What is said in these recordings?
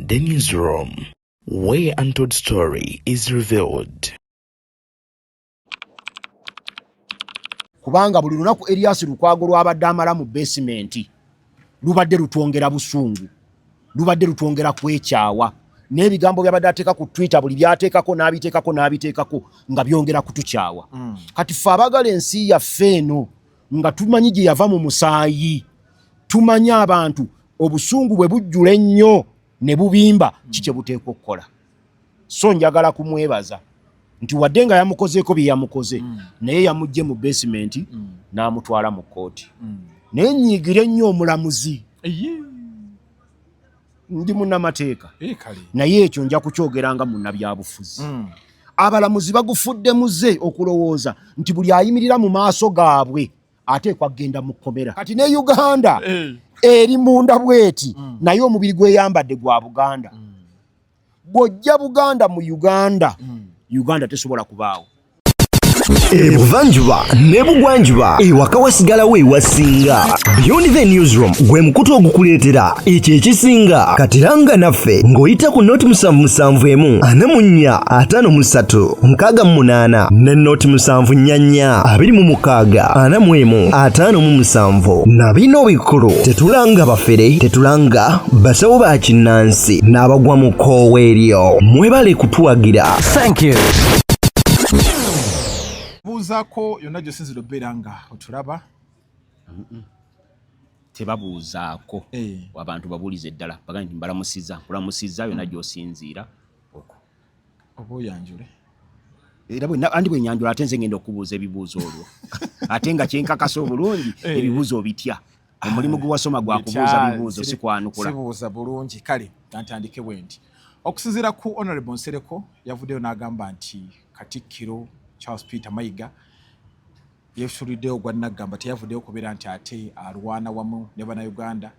The Newsroom, where untold story is revealed. Kubanga buli lunaku Elias Lukwago lwabadde amala mu basement lubadde lutwongera busungu, lubadde lutwongera kwekyawa, n'ebigambo byabadde ateeka ku Twitter buli byateekako n'abiteekako nga byongera kutukyawa. Kati ffe abagala ensi yaffe eno nga tumanyi gye yava mu musaayi, tumanyi abantu obusungu bwe bujjula ennyo ne bubimba kikye buteekwa okukola. So njagala kumwebaza nti wadde nga yamukozeeko bye yamukoze naye yamugye mu basement n'amutwala mu kooti. Naye nyiigire ennyo omulamuzi, ndi munnamateeka naye ekyo nja kukyogera nga munnabyabufuzi. Abalamuzi bagufudde muze okulowooza nti buli ayimirira mu maaso gaabwe ateekwa kugenda mu kkomera. Kati ne Uganda eri munda bweti naye omubiri gweyambadde gwa Buganda. Bw'ojja Buganda mu Uganda, Uganda tesobola kubaawo. Ebuvanjuba ne bugwanjuba ewaka wasigalawo ewasinga. Beyond the Newsroom gwe mukutu ogukuleetera ekyo ekisinga. Katiranga naffe ng'oyita ku noti 771 44 53 ne noti 744 26 41 na bino bikulu tetulanga bafere, tetulanga basawo ba kinnansi n'abagwa mu koowa eryo. Mwebale kutuwagira. Thank you. Buuzaako yonna gy'osinzira obbeera nga otulaba. Tebabuuzaako abantu babuulize ddala baga nti mbalamusizza yonna gy'osinziira okwo oba oyanjule era andi bwe nyanjula ate nze ngenda okubuuza ebibuuzo olwo ate nga kyenkakasa obulungi ebibuuzo bitya. Omulimu gwe wasoma gwa kubuuza bibuuzo si kwanukula. Sibuuza bulungi. Kale ntandike bwe nti okusinziira ku Honorable Nsereko yavuddeyo n'agamba nti Katikkiro Charles Peter Mayiga yesuliddeyo gwa Nagamba teyavuddeyo kubeera nti ate alwana wamu ne Bannayuganda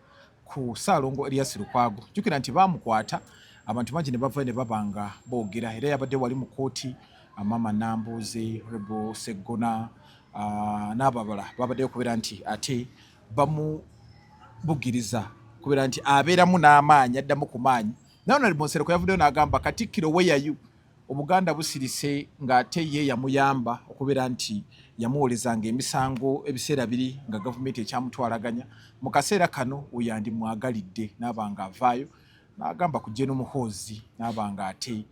ku Ssaalongo Elias Lukwago. Jjukira nti baamukwata abantu bangi ne bava ne babanga boogera, era yabadde wali mu kooti Mama Nambuuze, Rebo Seggona n'ababala babaddeyo kubeera nti ate bamubugiriza kubeera nti abeeramu n'amaanyi, addamu ku maanyi. Naye Honorable Nsereko yavuddeyo n'agamba Katikkiro weyayu Obuganda busirise ng'ate ye yamuyamba okubeera nti yamuwolezanga emisango ebiseera biri nga gavumenti ekyamutwalaganya. Mu kaseera kano oyandi mwagalidde n'abanga avaayo n'agamba ku General Muhoozi n'abanga ate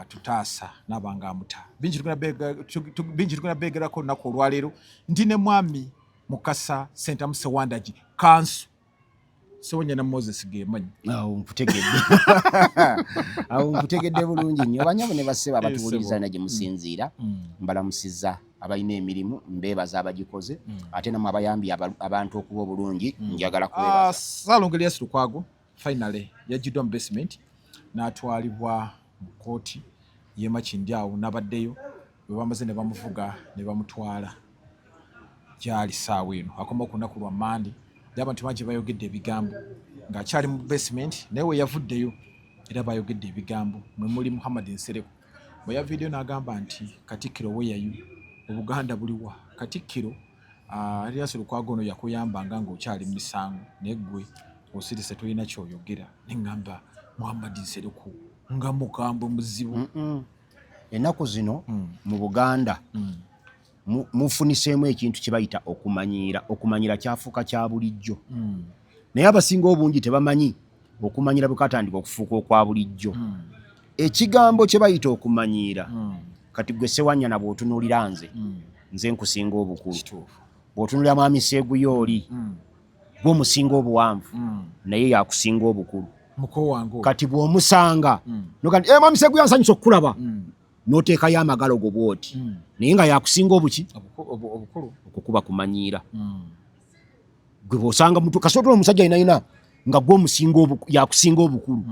tutaasa n'abanga amuta. Bingi tugenda beegerako olunaku olwaleero. Ndi ne mwami Mukasa Sentamu Sewandagi kansu Sewonya na Moses gemanyi. Nkutegedde bulungi nnyo. Banyabo ne basseba abatuwuliriza na gye musinziira. Mbalamusizza abalina emirimu, mbeebaza abagikoze, ate namwe abayambi abantu okuba obulungi njagala kubeebaza. Ssaalongo Elias Lukwago finally yajjiddwa mu basement n'atwalibwa mu kooti y'e Makindye awo n'abaddeyo bwe bamaze ne bamuvuga ne bamutwala gyali ssaawa eno. Akoma ku lunaku lwa Mande abantu bangi bayogedde ebigambo ng'akyali mu basement naye we yavuddeyo era bayogedde ebigambo. Mwe muli Muhammad Nsereko bwe yaviidiyo n'agamba nti Katikkiro weyayu Obuganda buliwa. Katikkiro Elias Lukwago ono yakuyambanga ng'okyali mu misango naye ggwe osirise tolina ky'oyogera. Ne ŋŋamba Muhammad Nsereko nga mugambo muzibu. Ennaku zino mu Buganda mufuniseemu ekintu kye bayita okumanyira. Okumanyira kyafuuka kya bulijjo. Naye abasinga obungi tebamanyi okumanyira bwe katandika okufuuka okwa bulijjo. Ekigambo kye bayita okumanyira kati gwe Sewanyana bw'otunuulira nze nkusinga obukulu. Bw'otunuulira mwami Seeguyooli gwe omusinga obuwanvu naye yakusinga obukulu. Kati bw'omusanga nogandi mwami Seeguyooli ansanyusa okukulaba n'oteekayo amagalo go bw'oti naye nga yakusinga obuki okukuba kumanyiira. Gwe bw'osanga muntu kasootola omusajja ayinaayina nga gwe yakusinga obukulu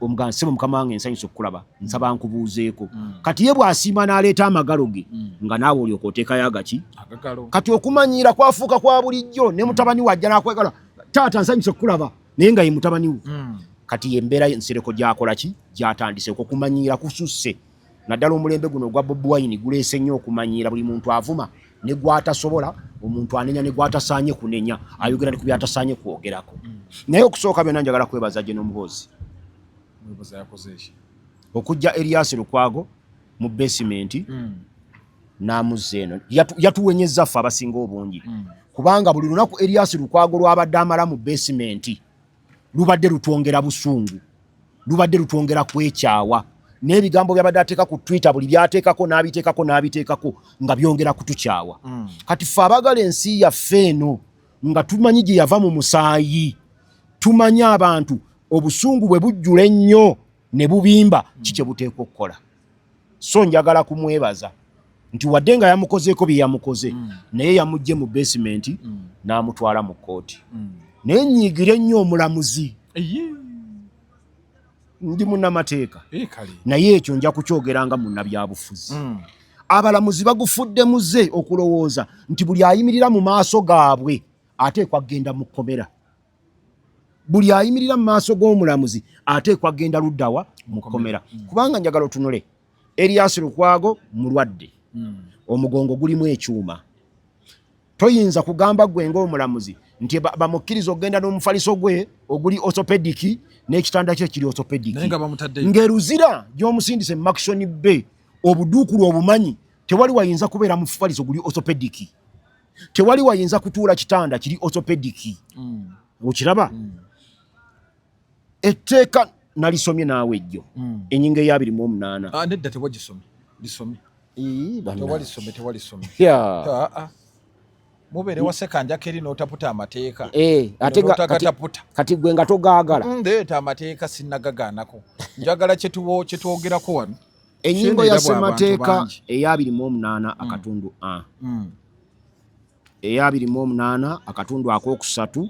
omuganda ssebo mukama wange nsanyusa okukulaba nsaba nkubuuzeeko. Kati ye bw'asiima n'aleeta amagalo ge nga naawe olyoka oteekayo agaki. Kati okumanyiira kwafuuka kwa bulijjo. Ne mutabani wajja n'akwegala taata nsanyusa okukulaba naye nga ye mutabani we. Kati ye embeera Nsereko gy'akola ki gy'atandise okumanyiira kususse. Naddala omulembe guno ogwa Bobi Wine guleese nnyo okumanyiira. Buli muntu avuma ne gw'atasobola, omuntu anenya ne gw'atasaanye kunenya, ayogera ne ku by'atasaanye kwogerako. Naye okusooka byonna njagala kwebaza General Muhoozi Mwebaza yakoze ki? Okujja Elias Lukwago mu basement n'amuzza eno yatuwenyezza ffe abasinga obungi kubanga buli lunaku Elias Lukwago lwabadde amala mu basement lubadde lutwongera busungu, lubadde lutwongera kwekyawa, n'ebigambo byabadde ateeka ku Twitter buli by'abiteekako nga byongera kutukyawa. Kati ffe abagala ensi yaffe eno nga tumanyi gye yava mu musaayi, tumanyi abantu obusungu bwe bujjula ennyo ne bubimba kikye buteekwa okukola. So njagala kumwebaza nti wadde nga yamukozeeko bye yamukoze naye yamugje mu basement n'amutwala mu kkooti. Naye nyiigire ennyo omulamuzi, ndi munnamateeka naye ekyo nja kukyogeranga munnabyabufuzi. Abalamuzi bagufudde muze okulowooza nti buli ayimirira mu maaso gaabwe ateekwa kgenda mu kkomera, buli ayimirira mu maaso g'omulamuzi ateekwa kgenda luddawa mu kkomera. Kubanga njagala otunule Elias Lukwago mulwadde, omugongo gulimu ekyuma. Toyinza kugamba gwe ng'omulamuzi nti bamukkiriza okgenda n'omufaliso gwe oguli orthopedic n'ekitanda kye kiri orthopedic ng'eruzira gy'omusindise mu Action Bay obuduukulu obumanyi tewali wayinza kubeera mu faliso guli orthopedic, tewali wayinza kutuula kitanda kiri orthopedic. Okiraba? Etteeka nalisomye naawe ejjo ennyingo eya 28. Nedda tewagisomye, lisomye. Tewalisomye. Mubeere waseka njako eri n'otaputa amateeka. Ate kati gwe nga togaagala. Ndeeta amateeka sinnagagaanako. Njagala kyetwogerako wano. Ennyingo ya ssemateeka eya 28 akatundu A. Eya 28 akatundu akokusatu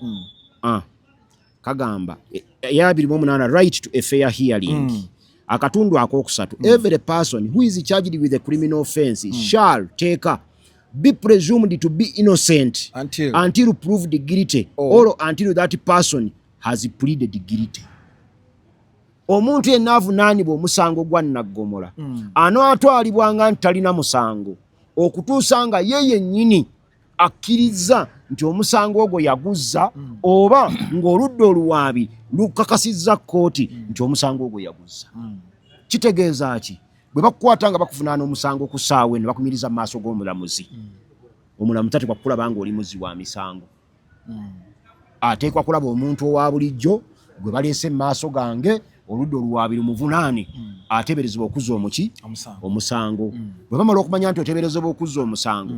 kagamba eya 28 right to a fair hearing. Akatundu akokusatu every person who is charged with a criminal offence shall take be presumed to be innocent until proved guilty or until that person has pleaded guilty. Omuntu yenna avunaanibwa omusango gwa Naggomola anaatwalibwanga nti talina musango okutuusa nga ye yennyini akkiriza nti omusango ogwo yaguzza oba ng'oludda oluwaabi lukakasizza kkooti nti omusango ogwo yaguzza. Kitegeeza ki? Bwe bakukwata nga bakuvunaana omusango ku ssaawa ne bakumiriza mu maaso g'omulamuzi, omulamuzi tateekwa kulaba ng'oli muzzi wa misango. Ateekwa kulaba omuntu owa bulijjo gwe baleese mu maaso gange oludda oluwaabi lumuvunaane ateeberezebwa okuzza omusango. Bwe bamala okumanya nti oteeberezebwa okuzza omusango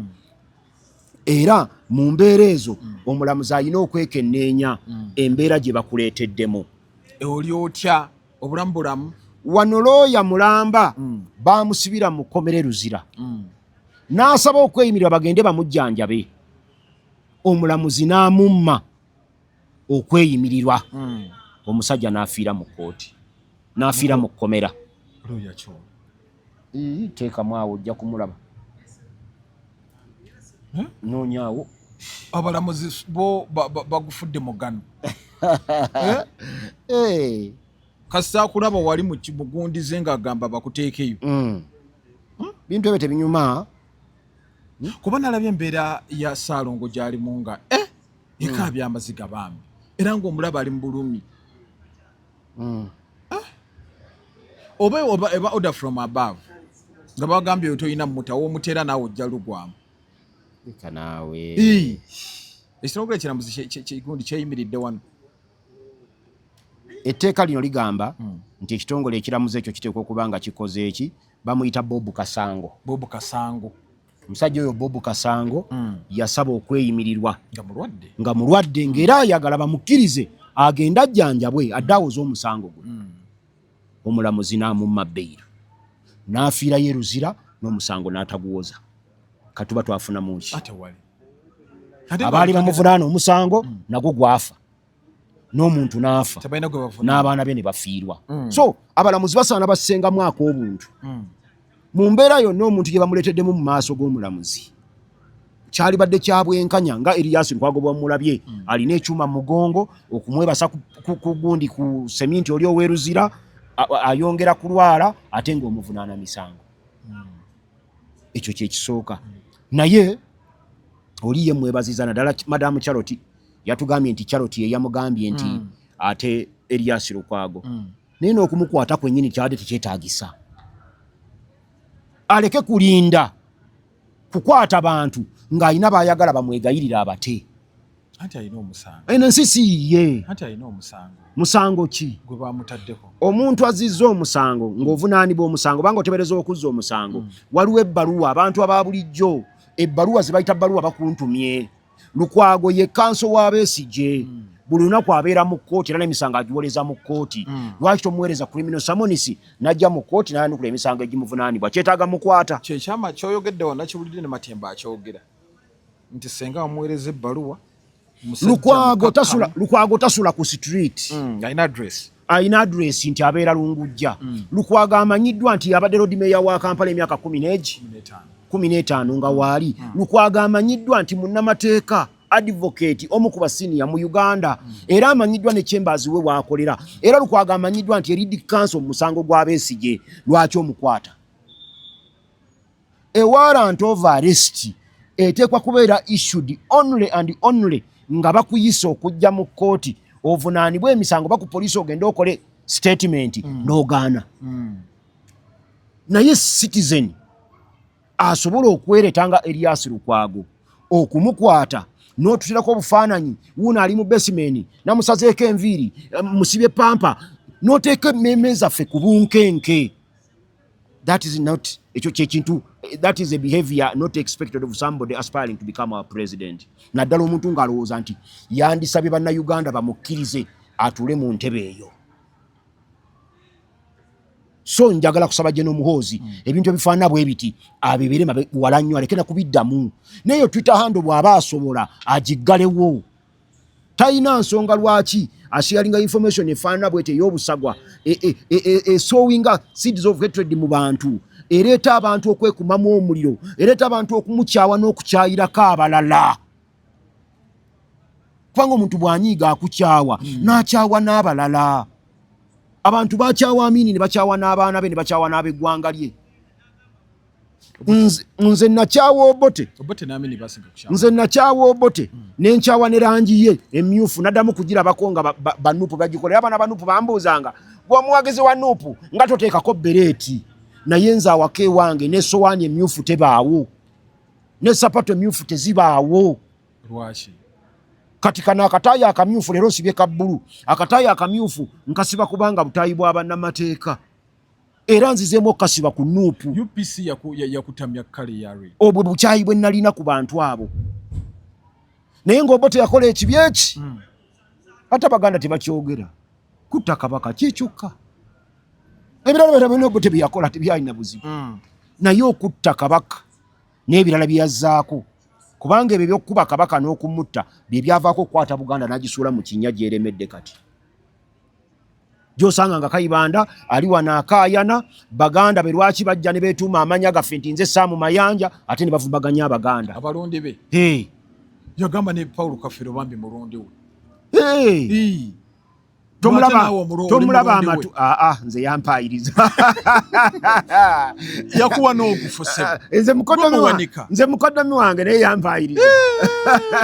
era mu mbeera ezo omulamuzi alina okwekenneenya embeera gye bakuleeteddemu. Oli otya obulamu bulamu? Wano looya mulamba baamusibira mu kkomera Luzira n'asaba okweyimirira bagende bamujjanjabe, omulamuzi n'amumma okweyimirirwa. Omusajja n'afiira mu kkooti, n'afiira mu kkomera. Teekamu awo ojja kumulaba. Noonyaawo abalamuzi bo bagufudde mugano. Kasita kulaba wali mu kimugundize ng'agamba bakuteekeyo. Bintu ebyo tebinyuma. Kuba nalabye embeera ya Ssaalongo gy'alimu nga ekaabya amaziga bambi era ng'omulaba ali mu bulumi. Oba order from above nga bagambye toyina mutawo omutera naawe ojja lugwamu. Ekitongole ekiramuzi kigundi kyeyimiridde wano. Etteeka lino ligamba nti ekitongole ekiramuzi ekyo kiteekwa okuba nga kikoze eki, bamuyita Bob Kasango. Omusajja oyo Bob Kasango yasaba okweyimirirwa nga mulwadde ng'era ayagala bamukkirize agenda ajjanjabwe adde awoze omusango gwe. Omulamuzi n'amumma bbeera n'afiirayo e Luzira n'omusango n'ataguwoza. Katuba twafuna munki abaali bamuvunaana omusango nagwo gwafa, n'omuntu n'afa, n'abaana be ne bafiirwa. So abalamuzi basaana bassengamu ak'obuntu. Mu mbeera yonna omuntu gye bamuleeteddemu mu maaso g'omulamuzi kyali badde kya bwenkanya nga Elias Lukwago bwamulabye alina ekyuma mu mugongo okumwebasa ku gundi ku seminti oli ow'e ayongera kulwala ate ng'omuvunaana misango. Ekyo kye kisooka. Naye oli ye mwebaziza naddala Madamu Charlotte yatugambye nti Charlotte ye yamugambye nti ate Elias Lukwago naye n'okumukwata kwennyini kyabadde tekyetaagisa. Aleke kulinda kukwata bantu ng'alina bayagala bamwegayirira abate. Anti alina omusango. Eno ensi siyiye. Anti alina omusango. Musango ki? Gwe bamutaddeko. Omuntu azizza omusango ng'ovunaanibwa omusango banga otebereza okuzza omusango. Waliwo ebbaluwa abantu aba bulijjo. Ebbaluwa ze bayita bbaluwa bakuntumye. Lukwago ye kanso wa Besigye. Buli lunaku abeera mu kkooti era n'emisango agiwoleza mu kkooti. Lwaki tomuweereza criminal summons n'ajja mu kkooti n'ayanukula emisango egimuvunaanibwa? Kyetaaga mukwata. Kyekyama ky'oyogedde wonna kiwulidde ne Matemba akyogera. Nti senga wamuweereza ebbaluwa Lukwago tasula ku street. Alina address nti abeera Lungujja. Lukwago amanyiddwa nti abadde road mayor wa Kampala emyaka 15 nga waali. Lukwago amanyiddwa nti munnamateeka advocate omu ku basiniya mu Uganda. Era amanyiddwa ne Chambers we waakolera. Era Lukwago amanyiddwa nti lead counsel mu musango gwa Besigye. Lwaki omukwata? A warrant of arrest eteekwa kubeera issued only and only nga bakuyisa okujja mu kkooti ovunaanibwa emisango baku poliisi ogende okole statement n'ogaana. Naye citizen asobola okwereta nga Erias Lukwago okumukwata n'otutirako obufaananyi wuuno ali mu basement namusazeeko enviiri musibye pampa n'oteeka emmeme zaffe ku bunkenke. That is not that is a behavior not expected of somebody aspiring to become our president. Naddala omuntu ng'alowooza nti yandisabye bannayuganda bamukkirize atule mu ntebe eyo. So njagala kusaba General Muhoozi ebintu ebifaanana bwe biti abibeere wala nnyo aleke na kubiddamu. Naye Twitter handle bw'aba asobola agiggalewo. Talina nsonga lwaki asharinga information efaanana bwete ey'obusagwa sowinga seeds of hatred mu bantu. Ereeta abantu okwekumamu omuliro. Ereeta abantu okumukyawa n'okukyayirako abalala. Kubanga omuntu bw'anyiiga akukyawa n'akyawa n'abalala. Abantu bakyawa Amini ne bakyawa n'abaana be ne bakyawa n'ab'eggwanga lye. Nze nakyawa Obote. Nze nakyawa Obote n'enkyawa ne langi ye emmyufu naddamu kugirabako nga banupu bagikolera. Abaana banupu bambuuzanga gw'omuwagizi wa nupu nga toteekako bereeti. Naye nze awaka ewange n'essowaani emmyufu tebaawo. Ne sapato emmyufu tezibaawo. Lwaki? Kati kana akataayi akamyufu leero nsibye ka bbulu. Akataayi akamyufu nkasiba kubanga butaayi bwa bannamateeka. Era nzizeemu okukasiba ku nuupu. UPC yakutamya kkale ya red. Obwo bukyayi bwe nalina ku bantu abo. Naye ng'Obote yakola ekibi eki. Ate Abaganda tebakyogera. Kutta Kabaka kyekyoka. Ebirala byonna Obote bye yakola tebyalina buzibu. Naye okutta Kabaka n'ebirala bye yazzaako. Kubanga ebyo by'okukuba Kabaka n'okumutta bye byavaako okukwata Buganda n'agisuula mu kinnya gy'eremedde kati. Gy'osanga nga Kayibanda ali wano akaayana, Baganda be lwaki bajja ne beetuuma amanya gaffe nti nze Saamu Mayanja ate ne bavumbaganya Abaganda. Abalonde be. Yagamba ne Paulo Kafiro bambi mulonde we. Tomulaba amatu. Nze yampayiriza. Yakuwa n'ogufuse. Nze mukoddomi wange naye yampayiriza.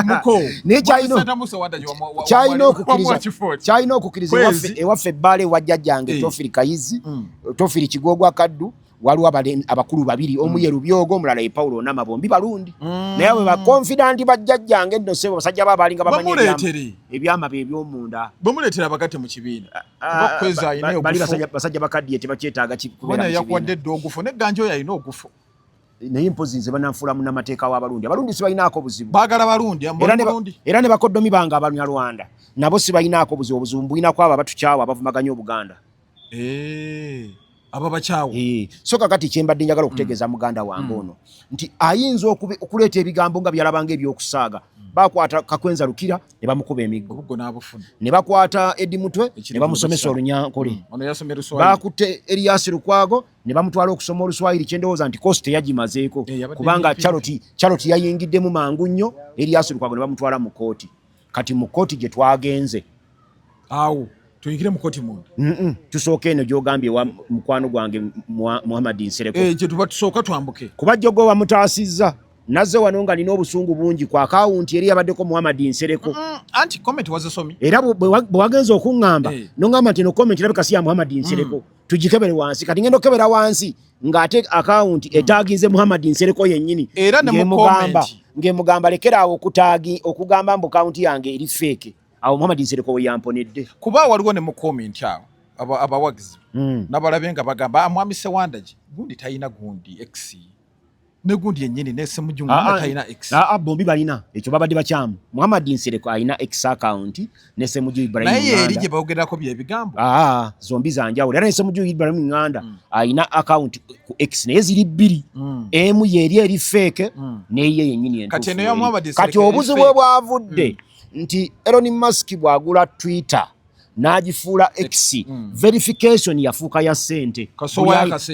Muko. Kyalina okukkiriza ewaffe Ebbaale wa jjajjange Tofiri Kayizi, Tofiri Kigoogwa Kaddu, waliwo abakulu babiri, omu ye Lubyogo, omulala ye Paulo Namabombi Balundi. Naye bwe bakonfidanti bajjajjange nno ssebo basajja baabalinga bamanya ebyama bye eby'omunda. Bamuleetera abakate mu kibiina. Basajja bakaddiye tebakyetaaga kubeera mu kibiina. Yakuwadde edda ogufu n'egganjo oyo alina ogufu. Naye mpozi nze bananfuula munnamateeka w'Abalundi. Abalundi si balinaako buzibu. Baagala Balundi. Era ne bakoddomi bange Abanyarwanda nabo si balinaako buzibu. Obuzibu mbuyinako abo abatukyawa abavumaganya Obuganda. Ababakyawa. So kakati kyembadde njagala okutegeeza muganda wange ono nti ayinza okuleeta ebigambo nga byalabanga ebyokusaaga. Bakwata Kakwenza Lukira ne bamukuba emiggo. Ne bakwata Eddi Mutwe ne bamusomesa Olunyankole. Bakutte Erias Lukwago ne bamutwala okusoma Oluswayiri kyendowooza nti kosti yagimazeeko. Kubanga Charlotte yayingiddemu mangu nnyo, Erias Lukwago ne bamutwala mu kkooti. Kati mu kkooti gye twagenze. Awo. Tuyingire mu kkooti munda. Tusooke eno gy'ogambye mukwano gwange Muhammad Nsereko. Gye tuba tusooka twambuke. Kuba jjogo bamutaasizza. nazze wano nga nina obusungu bungi ku akawunti eri yabaddeko Muhammad Nsereko. Anti comment wazisomi. Era bwe wagenza okuŋŋamba n'oŋŋamba nti eno comment erabika si ya Muhammad Nsereko. Tugikebere wansi kati ngenda okebera wansi ng'ate akawunti etaaginze Muhammad Nsereko yennyini. Era ne mu comment ng'emugamba lekeraawo okugamba mbu akawunti yange eri fake. Awo Muhammad Nsereko we yamponedde. Kuba waliwo ne mu comment awo abawagizi n'abalabe nga bagamba Mwami Sewandagi gundi tayina gundi X. Ne gundi yennyini n'essimu gy'umwana tayina X. Bombi balina ekyo babadde bakyamu. Muhammad Nsereko alina X account n'essimu gyu Ibrahim Nganda. Naye eri gye boogerako bye bigambo. Zombi za njawulo. Era n'essimu gyu Ibrahim Nganda alina account ku X naye ziri bbiri. Emu yeri eri fake n'eye yennyini entuufu. Kati eno ya Muhammad Nsereko. Kati obuzibu bwe bwavudde nti Elon Musk bw'agula Twitter n'agifuula X verification yafuuka ya ssente.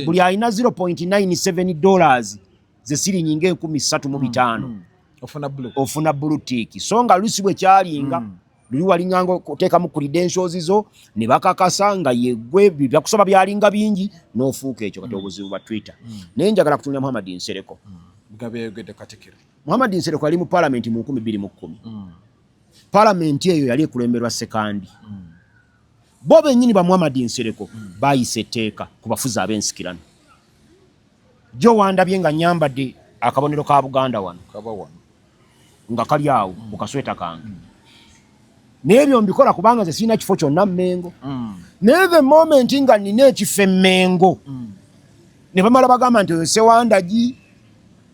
Buli alina $0.97 ze siringi nga 35,000 ofuna blue tick. So nga lusi bwe kyalinga luli walinganga okuteekamu credentials zo ne bakakasa nga yeggwe byakusaba byalinga bingi n'ofuuka ekyo kati obuzibu bwa Twitter. Naye njagala kutunira Muhammad Nsereko. Muhammad Nsereko yali mu parliament mu 2010. Parliament eyo yali ekulemberwa sekandi. Bo bennyini ba Muhammad Nsereko bayise etteeka ku bafuzi ab'ensikirano. Jo wandabye nga nyambadde akabonero ka Buganda wano nga kali awo mu kasweta kange. N'ebyo mbikola kubanga ze sirina kifo kyonna Mmengo. Naye the moment nga nina ekifo Mmengo ne bamala bagamba nti Sewandagi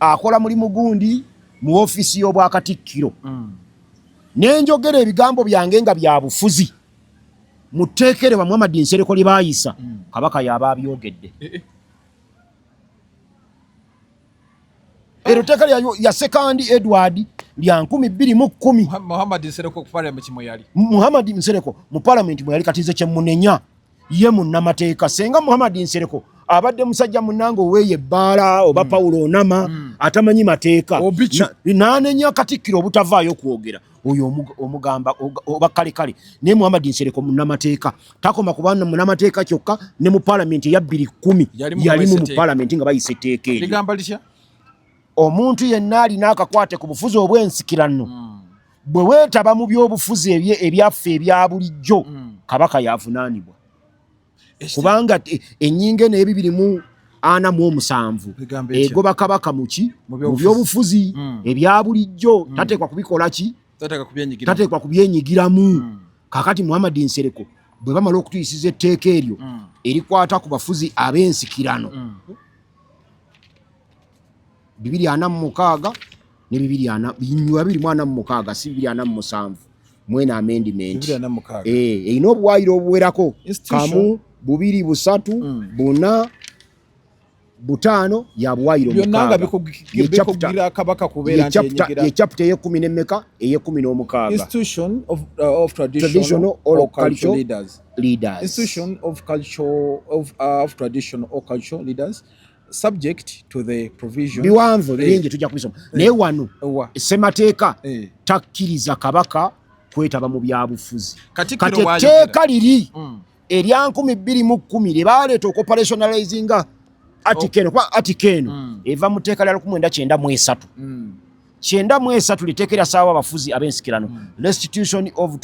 akola mulimu gundi mu ofisi y'Obwakatikkiro. Nenjogera ebigambo byange nga bya bufuzi muteekere ba Muhammad Nsereko lye baayisa Kabaka yaba abyogedde. Ero teka ya sekandi Edward lya 2010 Muhammad Nsereko ku parliament mwe yali. Muhammad Nsereko mu parliament mwe yali katize kye munenya ye munnamateeka senga Muhammad Nsereko abadde musajja munnango weye Bbaala oba Paulo Onama atamanyi mateeka n'anenya Katikkiro obutavaayo kwogera oyo omugamba oba kale ne Muhammad Nsereko munnamateeka takoma kubana munnamateeka kyokka ne mu parliament ya 2010 yali mu parliament nga bayise etteeka eryo. Ligamba litya? Omuntu yenna alina akakwate ku bufuzi obw'ensikirano bwe weetaba mu by'obufuzi ebyaffe ebya bulijjo Kabaka yavunaanibwa kubanga ennyinga n'ebibiri-ana-mu-omusanvu egoba Kabaka muki mu by'obufuzi ebya bulijjo tateekwa kubikola ki tateekwa kubyenyigiramu. Kakati Muhammad Nsereko bwe bamala okutuyisiza etteeka eryo erikwata ku bafuzi ab'ensikirano 246 ne 246 si 247 mwena amendment erina obuwaayiro obuwerako kamu 2 3 4 5 ya buwaayiro bikugira Kabaka kubeera nti yenyigira ye chapter ye 10 n'emmeka eye 16 institution of traditional or cultural leaders institution of culture of traditional or cultural leaders subject to the provision biwanvu bingi tujja kubisoma naye wano semateeka takkiriza Kabaka kwetaba mu byabufuzi kati etteeka liri erya 2010 lye baleeta okoperationalizinga atikeno eva mu tteeka lya 1993 93 liteekera saawa abafuzi ab'ensikirano restitution of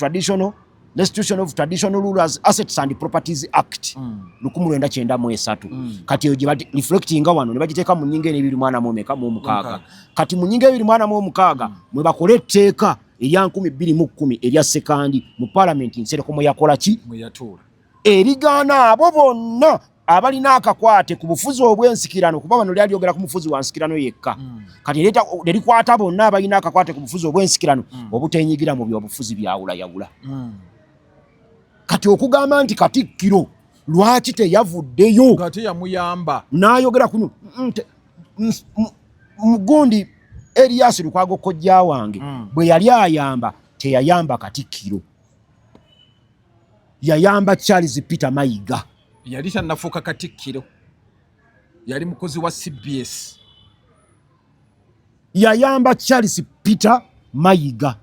traditional rulers assets and properties act 1993 kati eyo reflecting wano ne bagiteeka mu nnyinga ene 2 kati mu nnyinga 2 mwe bakola etteeka erya 2010 erya sekandi mu parliament Nsereko mwe yakola ki mwe yatuula erigaana abo bonna abalina akakwate ku bufuzi obw'ensikirano kuba bano lyaliyogera ku mufuzi wa nsikirano yekka kati lerikwata bonna abalina akakwate ku bufuzi obw'ensikirano obutenyigira mu byobufuzi byawulayawula kati okugamba nti Katikkiro lwaki teyavuddeyo kati yamuyamba n'ayogera kuno mugundi Elias Lukwago kojja wange bwe yali ayamba teyayamba Katikkiro yayamba Charles Peter Mayiga yali tannafuuka Katikkiro yali mukozi wa CBS yayamba Charles Peter Mayiga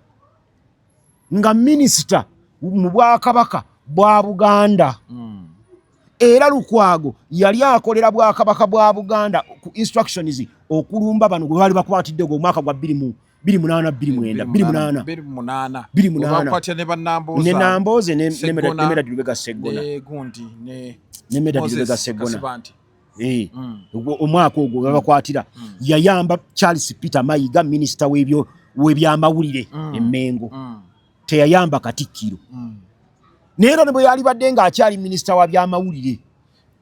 nga minisita mu Bwakabaka bwa Buganda era Lukwago yali akolera Bwakabaka bwa Buganda ku instructions okulumba bano gwe bali bakwatidde go mwaka gwa 28 bakwatya ne bannamboza ne Namboze ne Meda Dilubega Segona ne gundi ne Meda Dilubega Segona omwaka ogwo babakwatira yayamba Charles Peter Mayiga minister w'ebyamawulire eMmengo teyayamba Katikkiro Nero ne bwe yali badde nga akyali minister wa byamawulire